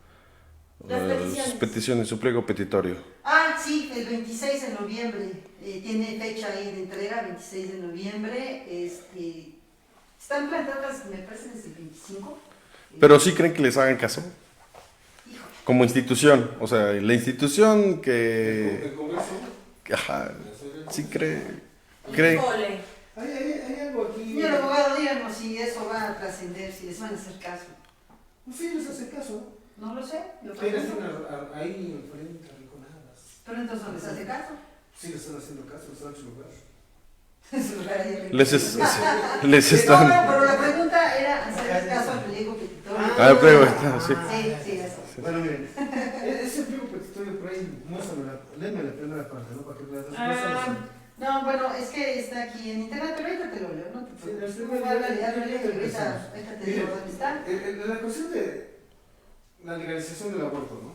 Las peticiones. Peticiones, su pliego petitorio. Ah, sí, el 26 de noviembre. Tiene fecha ahí de entrega, 26 de noviembre. Están plantadas, me parece, desde el 25. Pero sí creen que les hagan caso, Híjole. como institución. O sea, la institución que... El Congreso. Ajá, sí cree. Híjole. Hay algo aquí. Señor abogado, díganos si eso va a trascender, si les van a hacer caso. Pues sí, les hace caso. No lo sé, lo Tienes pregunto. ahí enfrente arrinconadas. Pero entonces no les hace caso. Sí, le están haciendo caso, les dan su lugar. Su lugar ahí arriba. Les No, están... no, pero la pregunta era hacer caso al pliego petitorio. Ah, el pliego, sí. Sí, eso. Bueno, miren, ese pliego petitorio por ahí, léeme la primera parte, ¿no? Para que veas No, bueno, es que está aquí en internet, pero ahorita te lo leo, ¿no? Sí, la Tú primera- háblale, ya- háblale, ya- y ahorita te digo dónde está. La cuestión de la legalización del aborto, ¿no?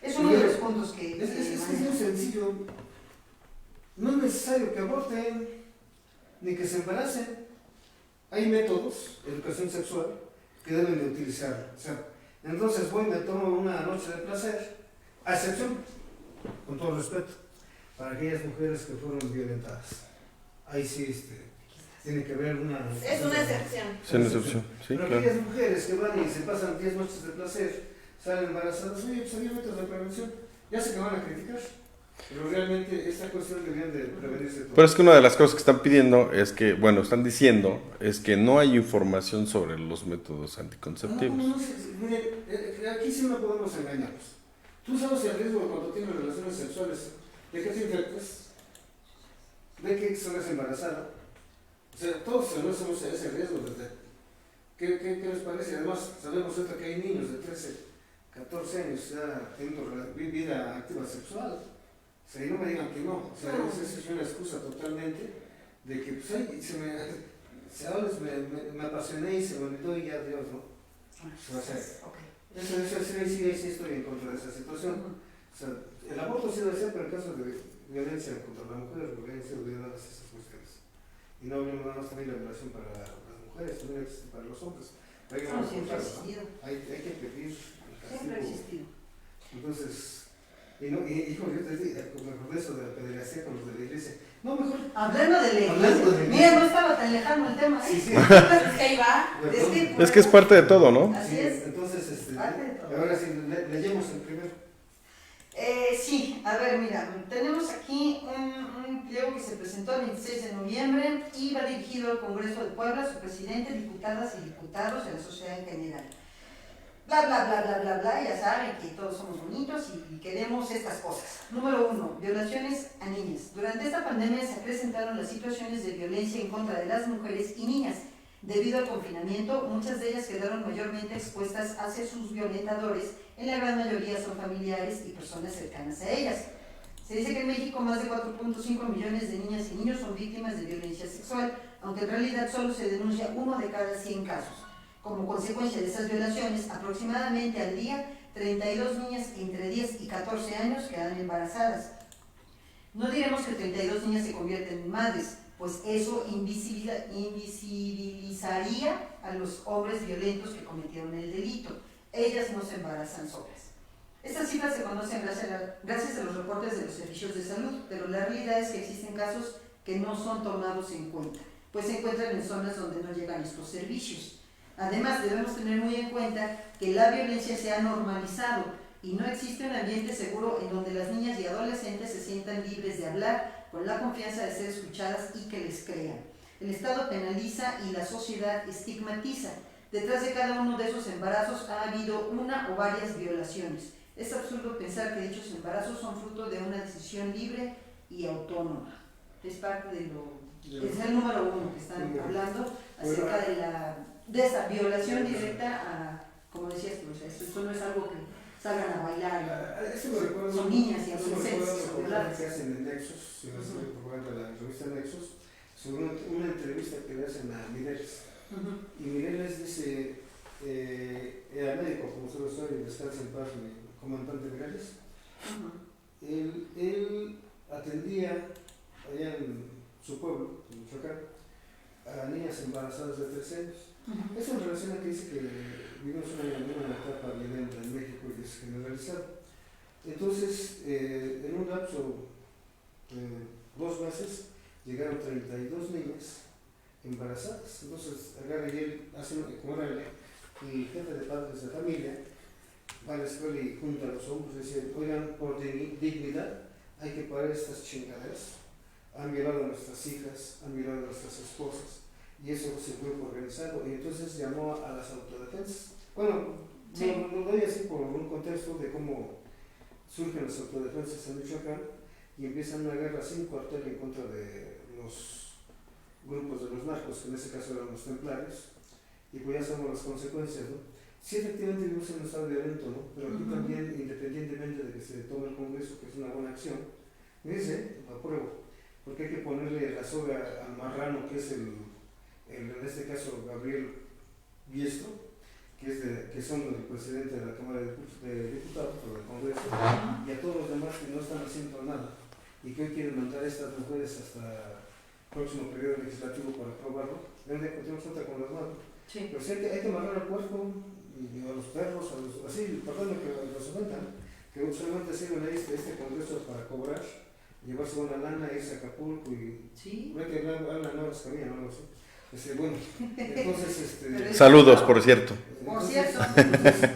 Es uno de los puntos que... Es muy sencillo. No es necesario que aborten ni que se embaracen. Hay métodos, educación sexual, que deben de utilizar. O sea, entonces voy y me tomo una noche de placer, a excepción, con todo respeto, para aquellas mujeres que fueron violentadas. Ahí sí tiene que haber una... Es una excepción. Es una excepción, sí, Pero claro. aquellas mujeres que van y se pasan 10 noches de placer, salen embarazadas, oye, pues había métodos de prevención, ya sé que van a criticar, pero realmente esta cuestión deberían de prevenirse todo. Pero es que una de las cosas que están pidiendo es que, bueno, están diciendo, es que no hay información sobre los métodos anticonceptivos. No, miren, aquí sí no podemos engañarnos. Tú sabes el riesgo cuando tienes relaciones sexuales de que te infectes, de que salgas embarazada. O sea, todos conocemos ese riesgo. ¿Qué les parece? Además, sabemos ahorita que hay niños de 13, 14 años ya teniendo vida activa sexual. O sea, y no me digan que no. O sea, esa es una excusa totalmente de que, pues, ay, ahora me apasioné y se me olvidó y ya Dios, ¿no? O sea, sí estoy en contra de esa situación. O sea, el aborto sí debe ser, pero en caso de violencia contra la mujer, violencia olvidadas esas cuestiones. Y no hablemos nada más también de la violación para las mujeres, también existe para los hombres. No, siempre ha existido. Hay que pedir el castigo. Siempre ha existido. Entonces, hijo, yo te digo, me acordé eso de la pederastia con los de la iglesia. No, mejor. Hablando de leyes. Hablando de Mira, no estaba tan lejano el tema, ¿eh? Sí. Es que ahí va. Es que es parte de todo, ¿no? Así Sí, es. entonces, Parte de todo. ahora sí, leyemos el primero. Sí, a ver, mira, tenemos aquí un pliego que se presentó el 26 de noviembre y va dirigido al Congreso de Puebla, su presidente, diputadas y diputados de la sociedad en general. Bla, bla, bla, bla, bla, bla, ya saben que todos somos bonitos y queremos estas cosas. Número 1, violaciones a niñas. Durante esta pandemia se acrecentaron las situaciones de violencia en contra de las mujeres y niñas. Debido al confinamiento, muchas de ellas quedaron mayormente expuestas hacia sus violentadores, en la gran mayoría son familiares y personas cercanas a ellas. Se dice que en México más de 4.5 millones de niñas y niños son víctimas de violencia sexual, aunque en realidad solo se denuncia 1 de cada 100 casos. Como consecuencia de esas violaciones, aproximadamente al día, 32 niñas entre 10 y 14 años quedan embarazadas. No diremos que 32 niñas se convierten en madres, pues eso invisibilizaría a los hombres violentos que cometieron el delito. Ellas no se embarazan solas. Estas cifras se conocen gracias a los reportes de los servicios de salud, pero la realidad es que existen casos que no son tomados en cuenta, pues se encuentran en zonas donde no llegan estos servicios. Además, debemos tener muy en cuenta que la violencia se ha normalizado, y no existe un ambiente seguro en donde las niñas y adolescentes se sientan libres de hablar con la confianza de ser escuchadas y que les crean. El Estado penaliza y la sociedad estigmatiza. Detrás de cada uno de esos embarazos ha habido una o varias violaciones. Es absurdo pensar que dichos embarazos son fruto de una decisión libre y autónoma. Es parte de es el número 1 que están hablando acerca de esa violación directa a, como decías tú, o sea, esto no es algo que salgan a bailar, son niñas y adolescentes. Eso me recuerda que hacen en Nexus, si no estoy propagando la revista Nexus, sobre una entrevista que le hacen a Mireles. Y Mireles dice, era médico, como solo soy, descansa en paz, mi comandante Mireles. Él atendía allá en su pueblo, en Michoacán, a niñas embarazadas de 13 años. Eso en relación a que dice que vivimos una etapa violenta en México y es generalizada. Entonces, en un lapso de 2 meses, llegaron 32 niñas embarazadas. Entonces, agarra y él hace como era el jefe de padres de familia, va a la escuela y junta a los hombres y dice, oigan, por dignidad hay que parar estas chingaderas. Han violado a nuestras hijas, han violado a nuestras esposas, y eso se fue organizado, y entonces llamó a las autodefensas. Bueno, sí. Lo doy así por un contexto de cómo surgen las autodefensas en Michoacán, y empiezan una guerra sin cuartel en contra de los grupos de los narcos, que en ese caso eran los templarios, y pues ya sabemos las consecuencias, ¿no? Sí, efectivamente vivimos en un estado violento, ¿no? Pero aquí también, independientemente de que se tome el Congreso, que es una buena acción, me dice, apruebo, porque hay que ponerle la soga al marrano, que es en este caso Gabriel Biestro, que son el presidente de la Cámara de Diputados o del Congreso, y a todos los demás que no están haciendo nada, y que hoy quieren mandar a estas mujeres hasta el próximo periodo legislativo para aprobarlo. Tenemos cuenta con las manos. Sí. Pero sí hay que amarrar al puerco y a los perros, así, perdón que los ofendan, que solamente sirven ahí este Congreso para cobrar, llevarse una lana, irse a Acapulco y... Sí. Ve que hablan horas cabía, no lo sé. Bueno, entonces... Saludos, por cierto. Entonces,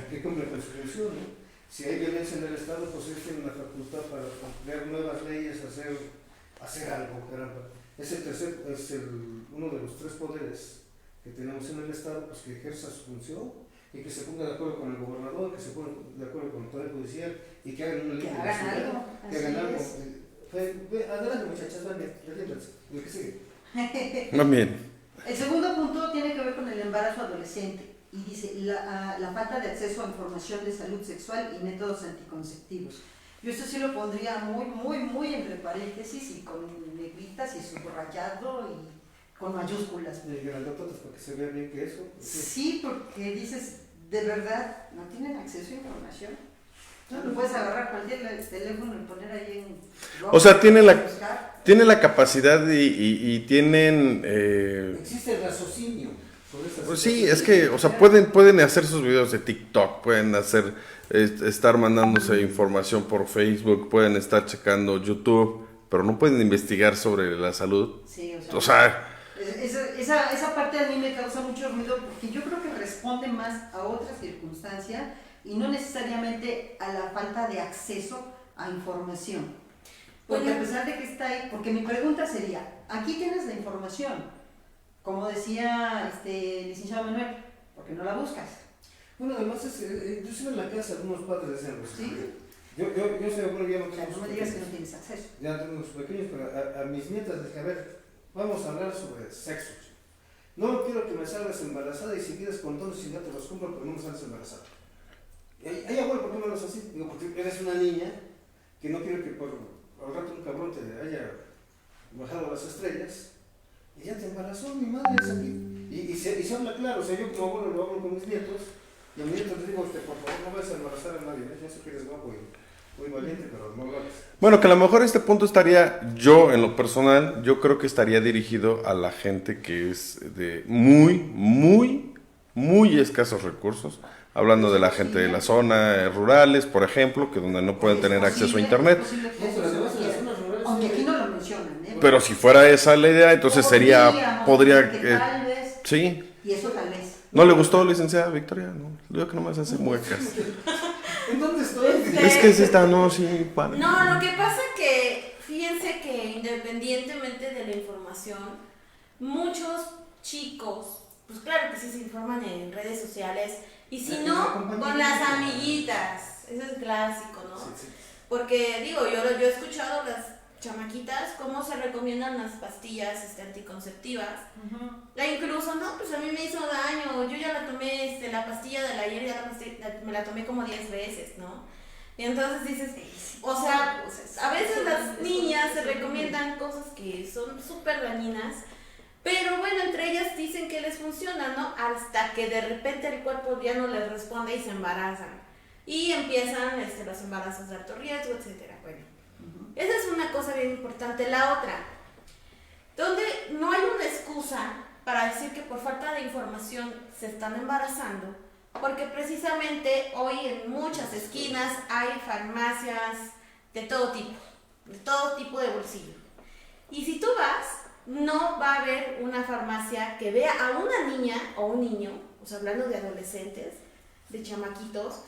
que cumple con su función, ¿no? Si hay violencia en el Estado, pues ellos tienen la facultad para crear nuevas leyes, hacer algo, caramba. Es uno de los 3 poderes que tenemos en el Estado, pues que ejerza su función y que se ponga de acuerdo con el gobernador, que se ponga de acuerdo con el Poder Judicial y que hagan una ley de la ciudad, que hagan algo. Adelante, muchachas, reviéntanse. ¿Y qué sigue? Muy bien. El segundo punto tiene que ver con el embarazo adolescente y dice la falta de acceso a información de salud sexual y métodos anticonceptivos. Yo esto sí lo pondría muy entre paréntesis y con negritas y subrayado y con mayúsculas. Y grandototas para que se vea bien que eso. Sí, porque dices, de verdad, no tienen acceso a información. No puedes agarrar cualquier teléfono y poner ahí en... O sea, tiene la capacidad y tienen... Existe el raciocinio. Pues sí, es que, o sea, pueden hacer sus videos de TikTok, pueden estar mandándose información por Facebook, pueden estar checando YouTube, pero no pueden investigar sobre la salud. Sí, o sea esa parte a mí me causa mucho ruido porque yo creo que responde más a otra circunstancia y no necesariamente a la falta de acceso a información. Porque a pesar de que está ahí, porque mi pregunta sería, aquí tienes la información, como decía licenciado Manuel, ¿por qué no la buscas? Bueno, además, inclusive en la casa algunos padres decían, pues, ¿sí? Yo soy abuelo, ya no tengo. No me digas que no tienes acceso. Ya tengo sus pequeños, pero a mis nietas les dije, a ver, vamos a hablar sobre sexo. No quiero que me salgas embarazada y si quieres con todos y ya te los compro, pero no me salgas embarazada. Ay, abuelo, ¿por qué me hablas así? Digo, porque eres una niña que no quiero que por al rato un cabrón te haya bajado las estrellas y ya te embarazó, mi madre es aquí. Y se habla claro, o sea, yo como abuelo lo hablo con mis nietos y a mis nietos les digo, por favor, no vayas a embarazar a nadie, yo sé que eres guapo y muy valiente, pero no lo hagas. Bueno, que a lo mejor este punto estaría, yo en lo personal, yo creo que estaría dirigido a la gente que es de muy escasos recursos. Hablando de la gente de las zonas rurales, por ejemplo, que donde no pueden tener acceso a internet. Aunque aquí no lo mencionan, ¿eh? Pero si fuera esa la idea, entonces podría tal vez, sí. Y eso tal vez. ¿No le gustó, licenciada Victoria? No, digo que nomás hace muecas. ¿En dónde estoy? Es que es esta, no, sí, para. No, lo que pasa que, fíjense que independientemente de la información, muchos chicos, pues claro que sí se informan en redes sociales, y si no, con las amiguitas, eso es clásico, ¿no? Sí, sí. Porque digo, yo he escuchado las chamaquitas cómo se recomiendan las pastillas anticonceptivas. E incluso, no, pues a mí me hizo daño, yo ya la tomé, la pastilla de ayer, me la tomé como 10 veces, ¿no? Y entonces dices, o sea, a veces las niñas se recomiendan cosas que son súper dañinas, pero bueno, entre ellas dicen que les funciona, ¿no? Hasta que de repente el cuerpo ya no les responde y se embarazan. Y empiezan los embarazos de alto riesgo, etcétera. Bueno, esa es una cosa bien importante. La otra, donde no hay una excusa para decir que por falta de información se están embarazando, porque precisamente hoy en muchas esquinas hay farmacias de todo tipo de bolsillo. Y si tú vas, no va a haber una farmacia que vea a una niña o un niño, o sea, hablando de adolescentes, de chamaquitos,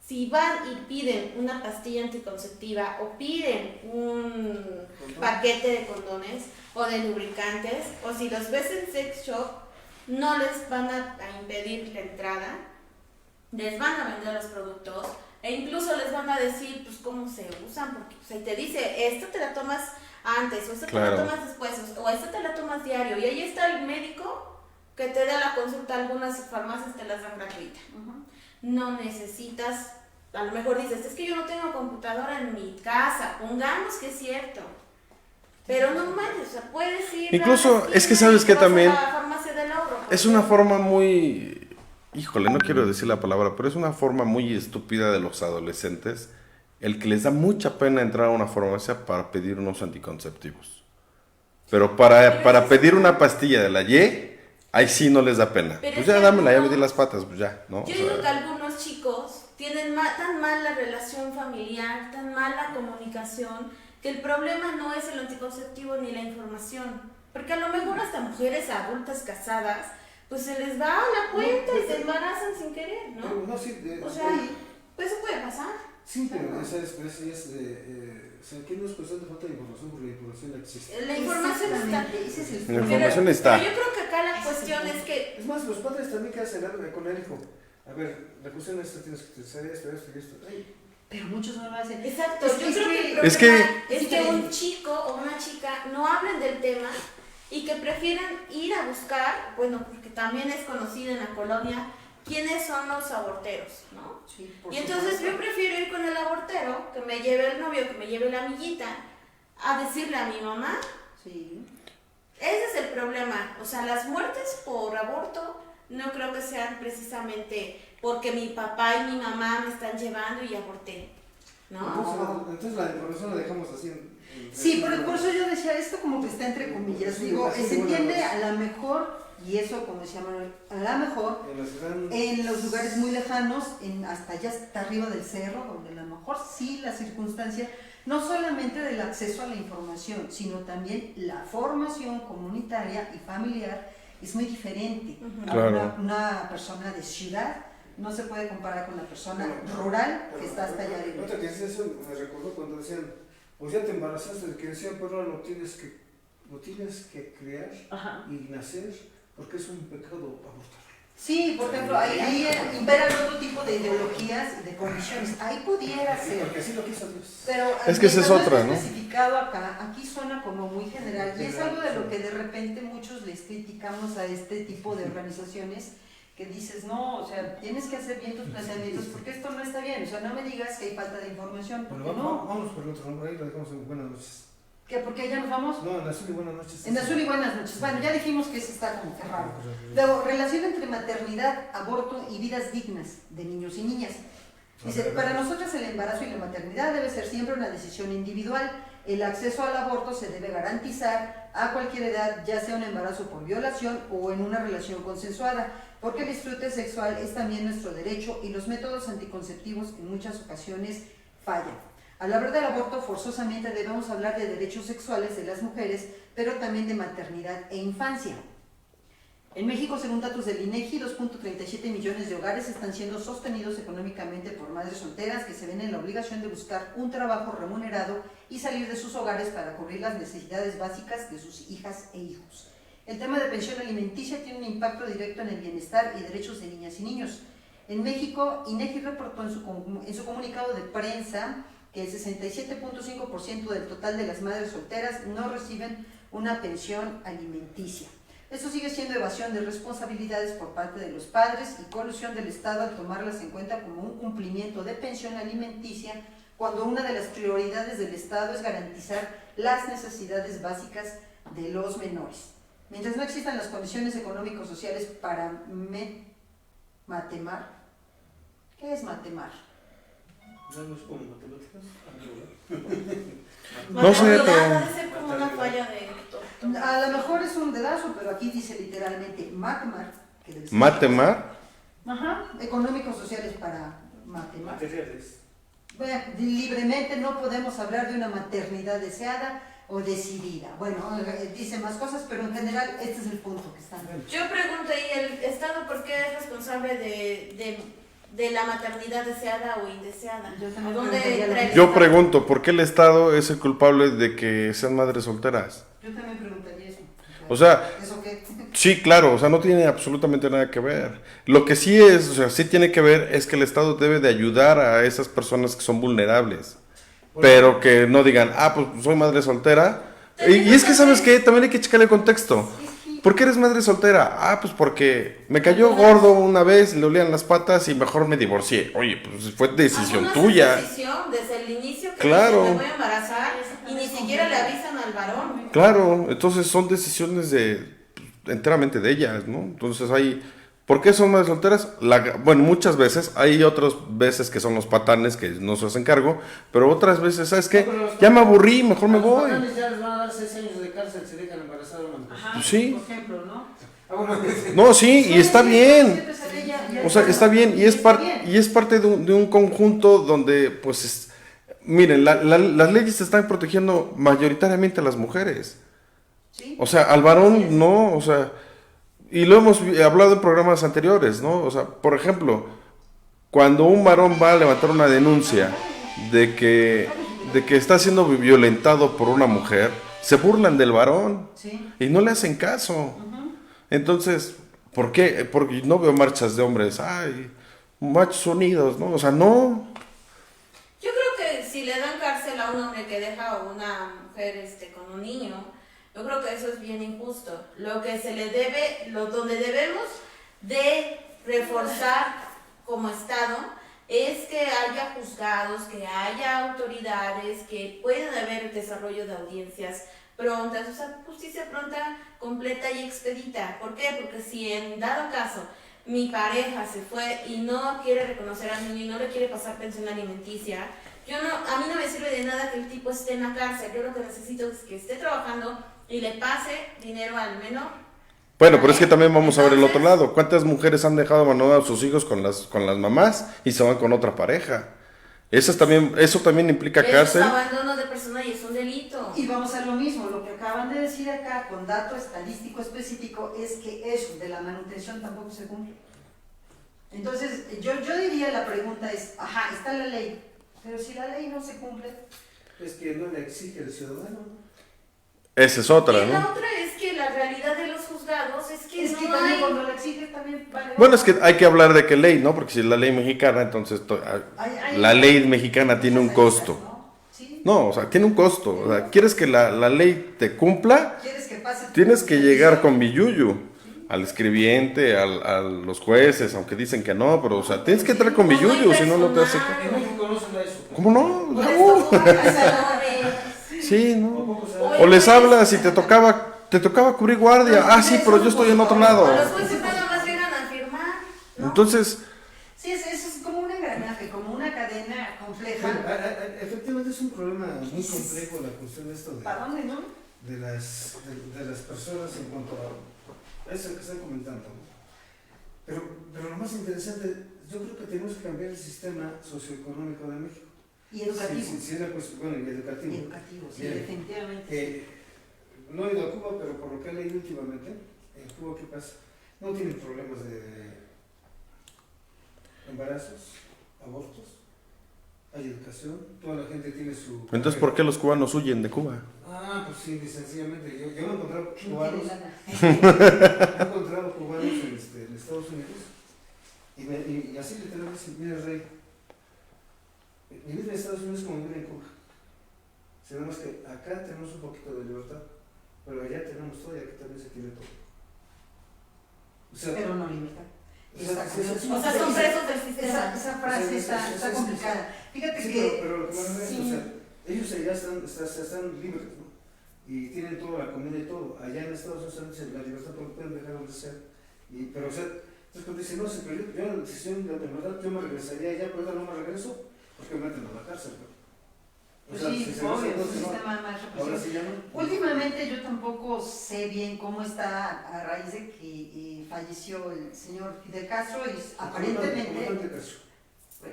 si van y piden una pastilla anticonceptiva o piden un paquete de condones o de lubricantes, o si los ves en sex shop, no les van a impedir la entrada, les van a vender los productos e incluso les van a decir pues cómo se usan, porque pues, ahí te dice, esta te la tomas antes, o esta te la tomas después, o esta te la tomas diario, y ahí está el médico que te da la consulta. Algunas farmacias te las dan gratuita. No necesitas, a lo mejor dices, es que yo no tengo computadora en mi casa, pongamos que es cierto, pero no manches, o sea, puedes ir incluso, es que sabes que también a la farmacia del ahorro, es una forma muy, híjole, no quiero decir la palabra, pero es una forma muy estúpida de los adolescentes, el que les da mucha pena entrar a una farmacia para pedir unos anticonceptivos. Pero para pedir una pastilla de la Y, ahí sí no les da pena. Pero Pues es ya que dámela, ya algunos- me di las patas, pues ya, ¿no? Yo O digo sea, que algunos chicos tienen tan mal la relación familiar, tan mal la comunicación, que el problema no es el anticonceptivo ni la información. Porque a lo mejor hasta mujeres adultas casadas, pues se les va la cuenta y se embarazan sin querer, ¿no? No, sí, O sea, pues eso puede pasar. sí, pero esa es o sea, aquí no es cuestión de falta de información, porque la información existe. La información está. Exactamente, ese es el La punto. información está. Pero yo creo que acá la cuestión es que Es más, los padres también que hacen con el hijo. A ver, la cuestión es que tienes que hacer esto, esto y esto. Ay, Pero muchos no lo hacen. exacto, Es yo que- creo que el problema es que- es que un chico o una chica no hablen del tema y que prefieran ir a buscar, bueno, porque también es conocido en la colonia, quiénes son los aborteros, ¿no? Sí, por Y entonces supuesto. yo prefiero ir con el abortero, que me lleve el novio, que me lleve la amiguita, a decirle a mi mamá. Sí. Ese es el problema, o sea, las muertes por aborto no creo que sean precisamente porque mi papá y mi mamá me están llevando y aborté, ¿no? Entonces la información la dejamos así Sí, por eso yo decía esto como que está entre comillas. Sí, Digo, sí, se entiende bueno, a lo mejor, y eso como decía Manuel, a lo mejor en en los lugares muy lejanos, hasta allá hasta arriba del cerro, donde a lo mejor sí la circunstancia, no solamente del acceso a la información, sino también la formación comunitaria y familiar es muy diferente. Ujú. Claro. Una persona de ciudad no se puede comparar con la persona rural que está hasta allá arriba. Otra que dice eso me recordó cuando decían, pues ya te embarazaste, que decían, pero ahora lo tienes que crear Ajá. y nacer, porque es un pecado abortar. Sí, por ejemplo, ahí imperan otro tipo de ideologías y de condiciones. Ahí pudiera Sí, ser. porque así lo quiso Dios. Pero Es que esa es mientras otra, esté ¿no? especificado acá, aquí suena como muy general y es General, algo de lo sí. que de repente muchos les criticamos a este tipo de organizaciones que dices, no, o sea, tienes que hacer bien tus planteamientos porque esto no está bien, o sea, no me digas que hay falta de información, porque Bueno, no, vamos por el otro nombre, ahí lo dejamos en buenas noches. que porque ya nos vamos No, en azul y buenas noches. en azul y buenas noches. Bueno, ya dijimos que eso está como que raro. Luego, relación entre maternidad, aborto y vidas dignas de niños y niñas. Dice, para nosotras el embarazo y la maternidad debe ser siempre una decisión individual. El acceso al aborto se debe garantizar a cualquier edad, ya sea un embarazo por violación o en una relación consensuada, porque el disfrute sexual es también nuestro derecho y los métodos anticonceptivos en muchas ocasiones fallan. Al hablar del aborto, forzosamente debemos hablar de derechos sexuales de las mujeres, pero también de maternidad e infancia. En México, según datos del INEGI, 2.37 millones de hogares están siendo sostenidos económicamente por madres solteras que se ven en la obligación de buscar un trabajo remunerado y salir de sus hogares para cubrir las necesidades básicas de sus hijas e hijos. El tema de pensión alimenticia tiene un impacto directo en el bienestar y derechos de niñas y niños. En México, INEGI reportó en su comunicado de prensa que el 67.5% del total de las madres solteras no reciben una pensión alimenticia. Esto sigue siendo evasión de responsabilidades por parte de los padres y colusión del Estado al tomarlas en cuenta como un cumplimiento de pensión alimenticia, cuando una de las prioridades del Estado es garantizar las necesidades básicas de los menores. Mientras no existan las condiciones económico-sociales para matemar. ¿Qué es matemar? No es como matemáticas. No sé, pero... Puede ser como una falla de... A lo mejor es un dedazo, pero aquí dice literalmente matemar. ¿Matemar? Ajá, económicos sociales para matemar. Materiales. Bueno, libremente no podemos hablar de una maternidad deseada o decidida. Bueno, dice más cosas, pero en general este es el punto que está. Yo pregunto, ¿y el Estado por qué es responsable de la maternidad deseada o indeseada? Yo también ¿Dónde preguntaría entra el Yo Estado? pregunto, ¿por qué el Estado es el culpable de que sean madres solteras? Yo también preguntaría eso. O sea, ¿eso qué? sí, claro, o sea, no tiene absolutamente nada que ver. Lo que sí es, o sea, sí tiene que ver es que el Estado debe de ayudar a esas personas que son vulnerables. Pero que no digan, ah, pues soy madre soltera. Y es que, ¿sabes qué? También hay que checar el contexto. ¿Por qué eres madre soltera? Ah, pues porque me cayó gordo una vez, le olían las patas y mejor me divorcié. Oye, pues fue decisión Algunos tuya. es decisión desde el inicio que Claro. dicen, me voy a embarazar y ni siquiera le avisan al varón. Claro, entonces son decisiones enteramente de ellas, ¿no? Entonces hay, ¿por qué son madres solteras? Bueno, muchas veces, hay otras veces que son los patanes que no se hacen cargo, pero otras veces, ¿sabes qué? Ya me aburrí, mejor me voy. A los patanes ya les van a dar 6 años de cárcel si dejan embarazada a una mujer. Ajá, Sí. por ejemplo, ¿no? No, sí, y está bien. O sea, está bien, y es bien. parte de un conjunto donde, pues, miren, las leyes están protegiendo mayoritariamente a las mujeres. Sí. O sea, al varón no, o sea, y lo hemos hablado en programas anteriores, ¿no? O sea, por ejemplo, cuando un varón va a levantar una denuncia de que está siendo violentado por una mujer, se burlan del varón Sí. y no le hacen caso. Entonces, ¿por qué? Porque no veo marchas de hombres, ay, machos unidos, ¿no? O sea, no. Yo creo que si le dan cárcel a un hombre que deja a una mujer con un niño, yo creo que eso es bien injusto. Lo que se le debe, donde debemos de reforzar como Estado es que haya juzgados, que haya autoridades, que pueda haber desarrollo de audiencias prontas, o sea, justicia pronta, completa y expedita. ¿Por qué? Porque si en dado caso mi pareja se fue y no quiere reconocer al niño y no le quiere pasar pensión alimenticia, a mí no me sirve de nada que el tipo esté en la cárcel. Yo lo que necesito es que esté trabajando y le pase dinero al menor. Bueno, pero es que también vamos a ver el otro lado. ¿Cuántas mujeres han dejado abandonados a sus hijos con las mamás y se van con otra pareja? Eso también implica Eso cárcel. es abandono de persona y es un delito. Y vamos a lo mismo, lo que acaban de decir acá con dato estadístico específico es que eso de la manutención tampoco se cumple. Entonces, yo diría la pregunta es, ajá, está la ley, pero si la ley no se cumple... Es que no le exige el ciudadano. Esa es otra, Y la ¿no? otra es que la realidad de los juzgados es que Es no que también hay... cuando la exiges también vale. Bueno, es que hay que hablar de qué ley, ¿no? Porque si es la ley mexicana, entonces la ley mexicana tiene un costo. ¿No? ¿Sí? No, o sea, tiene un costo. O sea, ¿quieres que la ley te cumpla? ¿Quieres que pase? Tienes que llegar con billuyo al escribiente, a los jueces, aunque dicen que no, pero, o sea, tienes que entrar con Como billuyo, si no, no te hace... personal. En México no se da eso. ¿Cómo no? Por No. esto, asesores. Sí, no. Tampoco se da. O les hablas y te tocaba cubrir guardia. Ah, sí, pero yo estoy en otro lado. O los jueces nada más llegan a firmar, ¿no? Entonces, Sí, eso es como un engranaje, como una cadena Bueno, compleja. efectivamente es un problema muy complejo la cuestión de esto ¿Para dónde, no? de las personas en cuanto a eso que están comentando, ¿no? Pero lo más interesante, yo creo que tenemos que cambiar el sistema socioeconómico de México. Y educativo. Sí, la cuestión, bueno, y educativo. Y educativo, sí, Bien. definitivamente. No he ido a Cuba, pero por lo que he leído últimamente, en Cuba, ¿qué pasa? no tienen problemas de embarazos, abortos, hay educación, toda la gente tiene su... Entonces, ¿por qué los cubanos huyen de Cuba? Pues sí, sencillamente, yo me he encontrado No cubanos, tiene lana. he encontrado cubanos en Estados Unidos, y así literalmente dicen, mira Rey, vivir en Estados Unidos es como vivir en Cuba. Si nada más que acá tenemos un poquito de libertad, pero allá tenemos todo y aquí también se tiene todo. O sea, Pero no libertad. O sea, son presos del sistema. Esa frase está complicada. Fíjate sí, que... pero lo que van a ver, sí. o sea, ellos allá están libres, ¿no? Y tienen toda la comida y todo. Allá en Estados Unidos la libertad porque pueden dejar donde sea. Pero o sea, entonces cuando dicen, no, pero yo si soy de verdad, yo me regresaría allá, pero ahora no me regreso, porque me meten a la cárcel, ¿no? Pues sí, obvio, es un sistema más Ahora represivo. sí ya no. Últimamente yo tampoco sé bien cómo está a raíz de que falleció el señor Fidel Castro y aparentemente,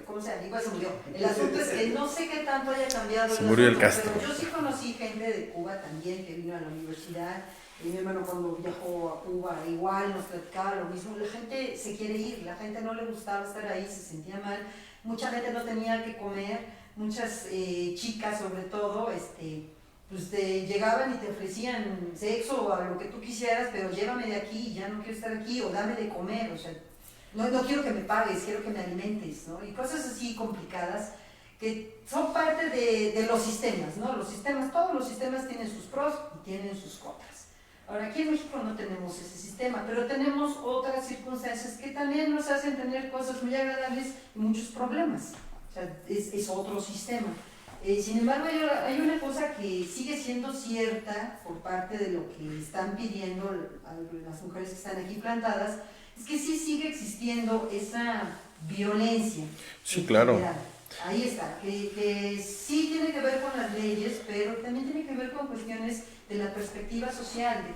¿cómo se llama? Igual se murió. El asunto es que no sé qué tanto haya cambiado Se murió el asunto, Castro. pero yo sí conocí gente de Cuba también que vino a la universidad. Y mi hermano cuando viajó a Cuba igual nos platicaba lo mismo. La gente se quiere ir, la gente no le gustaba estar ahí, se sentía mal. Mucha gente no tenía que comer. Muchas chicas sobre todo, pues te llegaban y te ofrecían sexo o a lo que tú quisieras, pero llévame de aquí, ya no quiero estar aquí, o dame de comer, o sea, no quiero que me pagues, quiero que me alimentes, ¿no? Y cosas así complicadas que son parte de los sistemas, ¿no? Todos los sistemas tienen sus pros y tienen sus contras. Ahora, aquí en México no tenemos ese sistema, pero tenemos otras circunstancias que también nos hacen tener cosas muy agradables y muchos problemas. O sea, es otro sistema. Sin embargo, hay una cosa que sigue siendo cierta por parte de lo que están pidiendo las mujeres que están aquí plantadas, es que sí sigue existiendo esa violencia. Sí, claro. Ahí está, que sí tiene que ver con las leyes, pero también tiene que ver con cuestiones de la perspectiva social, de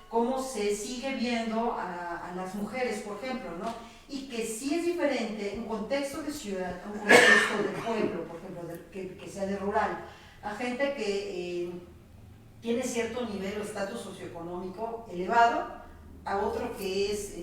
cómo se sigue viendo a las mujeres, por ejemplo, ¿no? Y que sí es diferente un contexto de ciudad, un contexto de pueblo, por ejemplo, que sea de rural, a gente que tiene cierto nivel o estatus socioeconómico elevado, a otro que es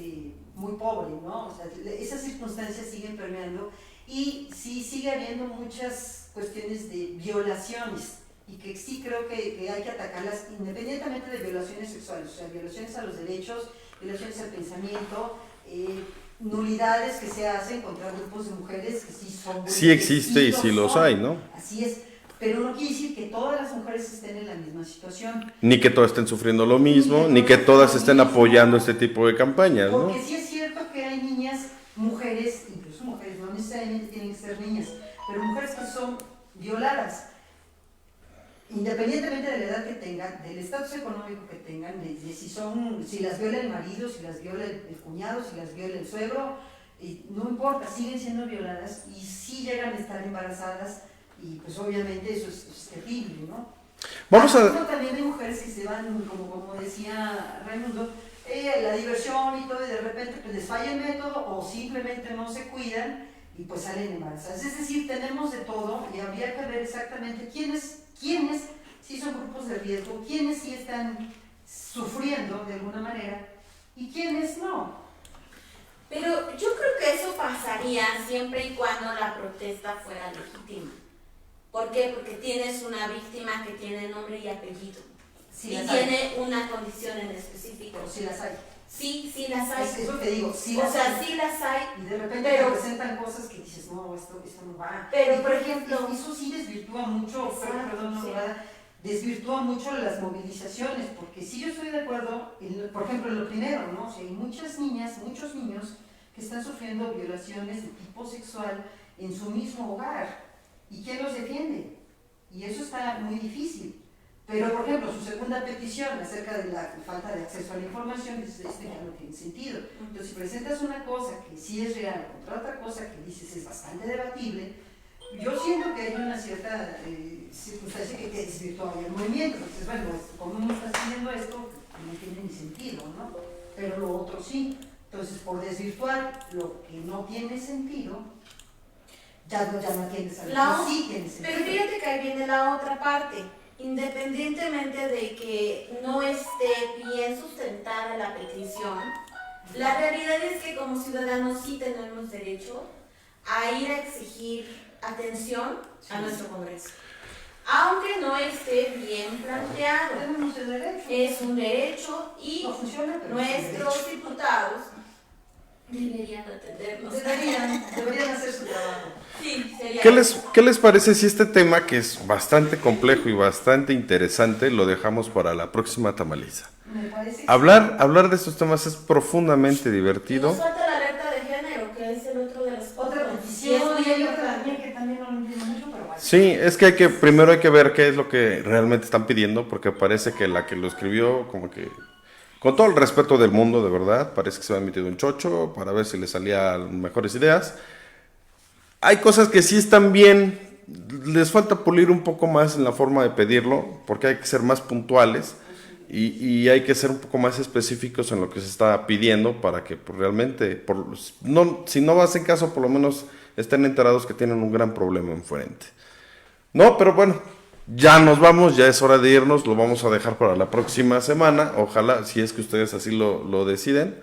muy pobre, ¿no? O sea, esas circunstancias siguen permeando y sí sigue habiendo muchas cuestiones de violaciones y que sí creo que hay que atacarlas independientemente de violaciones sexuales, o sea, violaciones a los derechos, violaciones al pensamiento, nulidades que se hacen contra grupos de mujeres que sí son... Sí existe y sí los hay, ¿no? Así es, pero no quiere decir que todas las mujeres estén en la misma situación. Ni que todas estén sufriendo lo mismo, ni que todas estén apoyando este tipo de campañas, ¿no? Porque sí es cierto que hay niñas, mujeres, incluso mujeres, no necesariamente tienen que ser niñas, pero mujeres que son violadas, independientemente de la edad que tengan, del estatus económico que tengan, de si las viola el marido, si las viola el cuñado, si las viola el suegro, no importa, siguen siendo violadas y sí llegan a estar embarazadas y pues obviamente eso es terrible, ¿no? También hay mujeres que se van, como decía Raimundo, la diversión y todo, y de repente pues les falla el método o simplemente no se cuidan y pues salen embarazadas. Es decir, tenemos de todo y habría que ver exactamente quiénes sí son grupos de riesgo, quiénes sí están sufriendo de alguna manera y quiénes no. Pero yo creo que eso pasaría siempre y cuando la protesta fuera legítima. ¿Por qué? Porque tienes una víctima que tiene nombre y apellido. Sí, y tiene una condición en específico. Pero sí las hay. Sí las hay. Es lo que digo, sí o sea, sí las hay. Y de repente te presentan cosas que dices, no, esto no va. Pero, y por ejemplo, eso sí desvirtúa mucho, desvirtúa mucho las movilizaciones, porque sí yo estoy de acuerdo, por ejemplo, en lo primero, ¿no? O sea, hay muchas niñas, muchos niños que están sufriendo violaciones de tipo sexual en su mismo hogar. ¿Y quién los defiende? Y eso está muy difícil. Pero, por ejemplo, su segunda petición acerca de la falta de acceso a la información, dices, ya no tiene sentido. Entonces, si presentas una cosa que sí es real contra otra cosa que dices es bastante debatible, yo siento que hay una cierta circunstancia que desvirtúa el movimiento. Entonces, bueno, ¿cómo me estás pidiendo esto? No tiene ni sentido, ¿no? Pero lo otro sí. Entonces, por desvirtuar lo que no tiene sentido, ya no tienes algo que sí tiene sentido. Pero fíjate que ahí viene la otra parte. Independientemente de que no esté bien sustentada la petición, La realidad es que como ciudadanos sí tenemos derecho a ir a exigir atención a nuestro Congreso. Aunque no esté bien planteado. Tenemos el derecho. Es un derecho y No funciona, pero nuestros diputados deberían atendernos. Deberían hacer su trabajo. Sí, sería. ¿Qué les parece si este tema, que es bastante complejo y bastante interesante, lo dejamos para la próxima tamaliza? Me parece que Hablar de estos temas es profundamente Y divertido. nos falta la alerta de género, que es el otro de los otra puntos. petición, Y es y hay muy otra importante. también que también no lo entiendo mucho, pero bueno. Sí, es que primero hay que ver qué es lo que realmente están pidiendo, porque parece que la que lo escribió, como que, con todo el respeto del mundo, de verdad, parece que se había metido un chocho para ver si le salían mejores ideas. Hay cosas que sí están bien, les falta pulir un poco más en la forma de pedirlo, porque hay que ser más puntuales y hay que ser un poco más específicos en lo que se está pidiendo para que pues, realmente, si no hacen caso, por lo menos estén enterados que tienen un gran problema enfrente. No, pero bueno, ya nos vamos, ya es hora de irnos, lo vamos a dejar para la próxima semana, ojalá, si es que ustedes así lo deciden,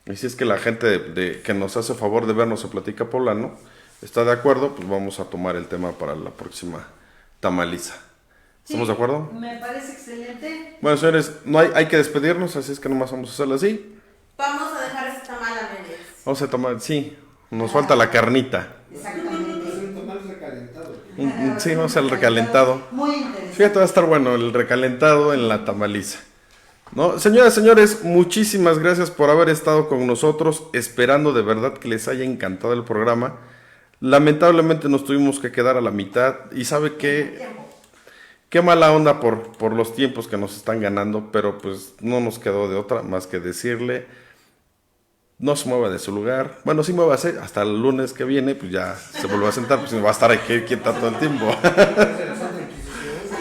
y si es que la gente que nos hace favor de vernos se Platica Poblano está de acuerdo, pues vamos a tomar el tema para la próxima tamaliza. ¿Estamos Sí, de acuerdo? Me parece excelente. Bueno, señores, no hay que despedirnos, así es que nomás vamos a hacerlo así. Vamos a dejar esta mala medias. Vamos a tomar, sí, nos falta la carnita. Exactamente. Es un tomate recalentado. Sí, vamos al recalentado. Muy interesante. Fíjate, va a estar bueno el recalentado en la tamaliza. ¿No? Señoras, señores, muchísimas gracias por haber estado con nosotros, esperando de verdad que les haya encantado el programa. Lamentablemente nos tuvimos que quedar a la mitad y sabe qué mala onda por los tiempos que nos están ganando, pero pues no nos quedó de otra más que decirle, no se mueva de su lugar. Bueno, sí muévase, hasta el lunes que viene, pues ya se vuelve a sentar, pues va a estar aquí quieta todo el tiempo.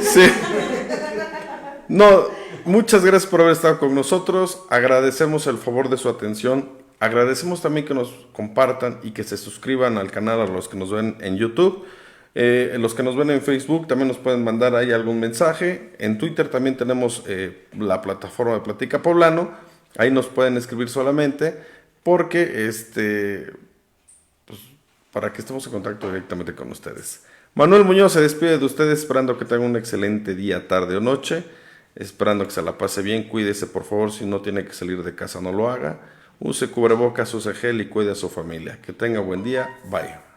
Sí. No, muchas gracias por haber estado con nosotros. Agradecemos el favor de su atención. Agradecemos también que nos compartan y que se suscriban al canal a los que nos ven en YouTube. Los que nos ven en Facebook también nos pueden mandar ahí algún mensaje. En Twitter también tenemos la plataforma de Platica Poblano. Ahí nos pueden escribir solamente porque pues, para que estemos en contacto directamente con ustedes. Manuel Muñoz se despide de ustedes esperando que tengan un excelente día, tarde o noche. Esperando que se la pase bien. Cuídese, por favor. Si no tiene que salir de casa, no lo haga. Use cubrebocas, use gel y cuide a su familia. Que tenga buen día. Bye.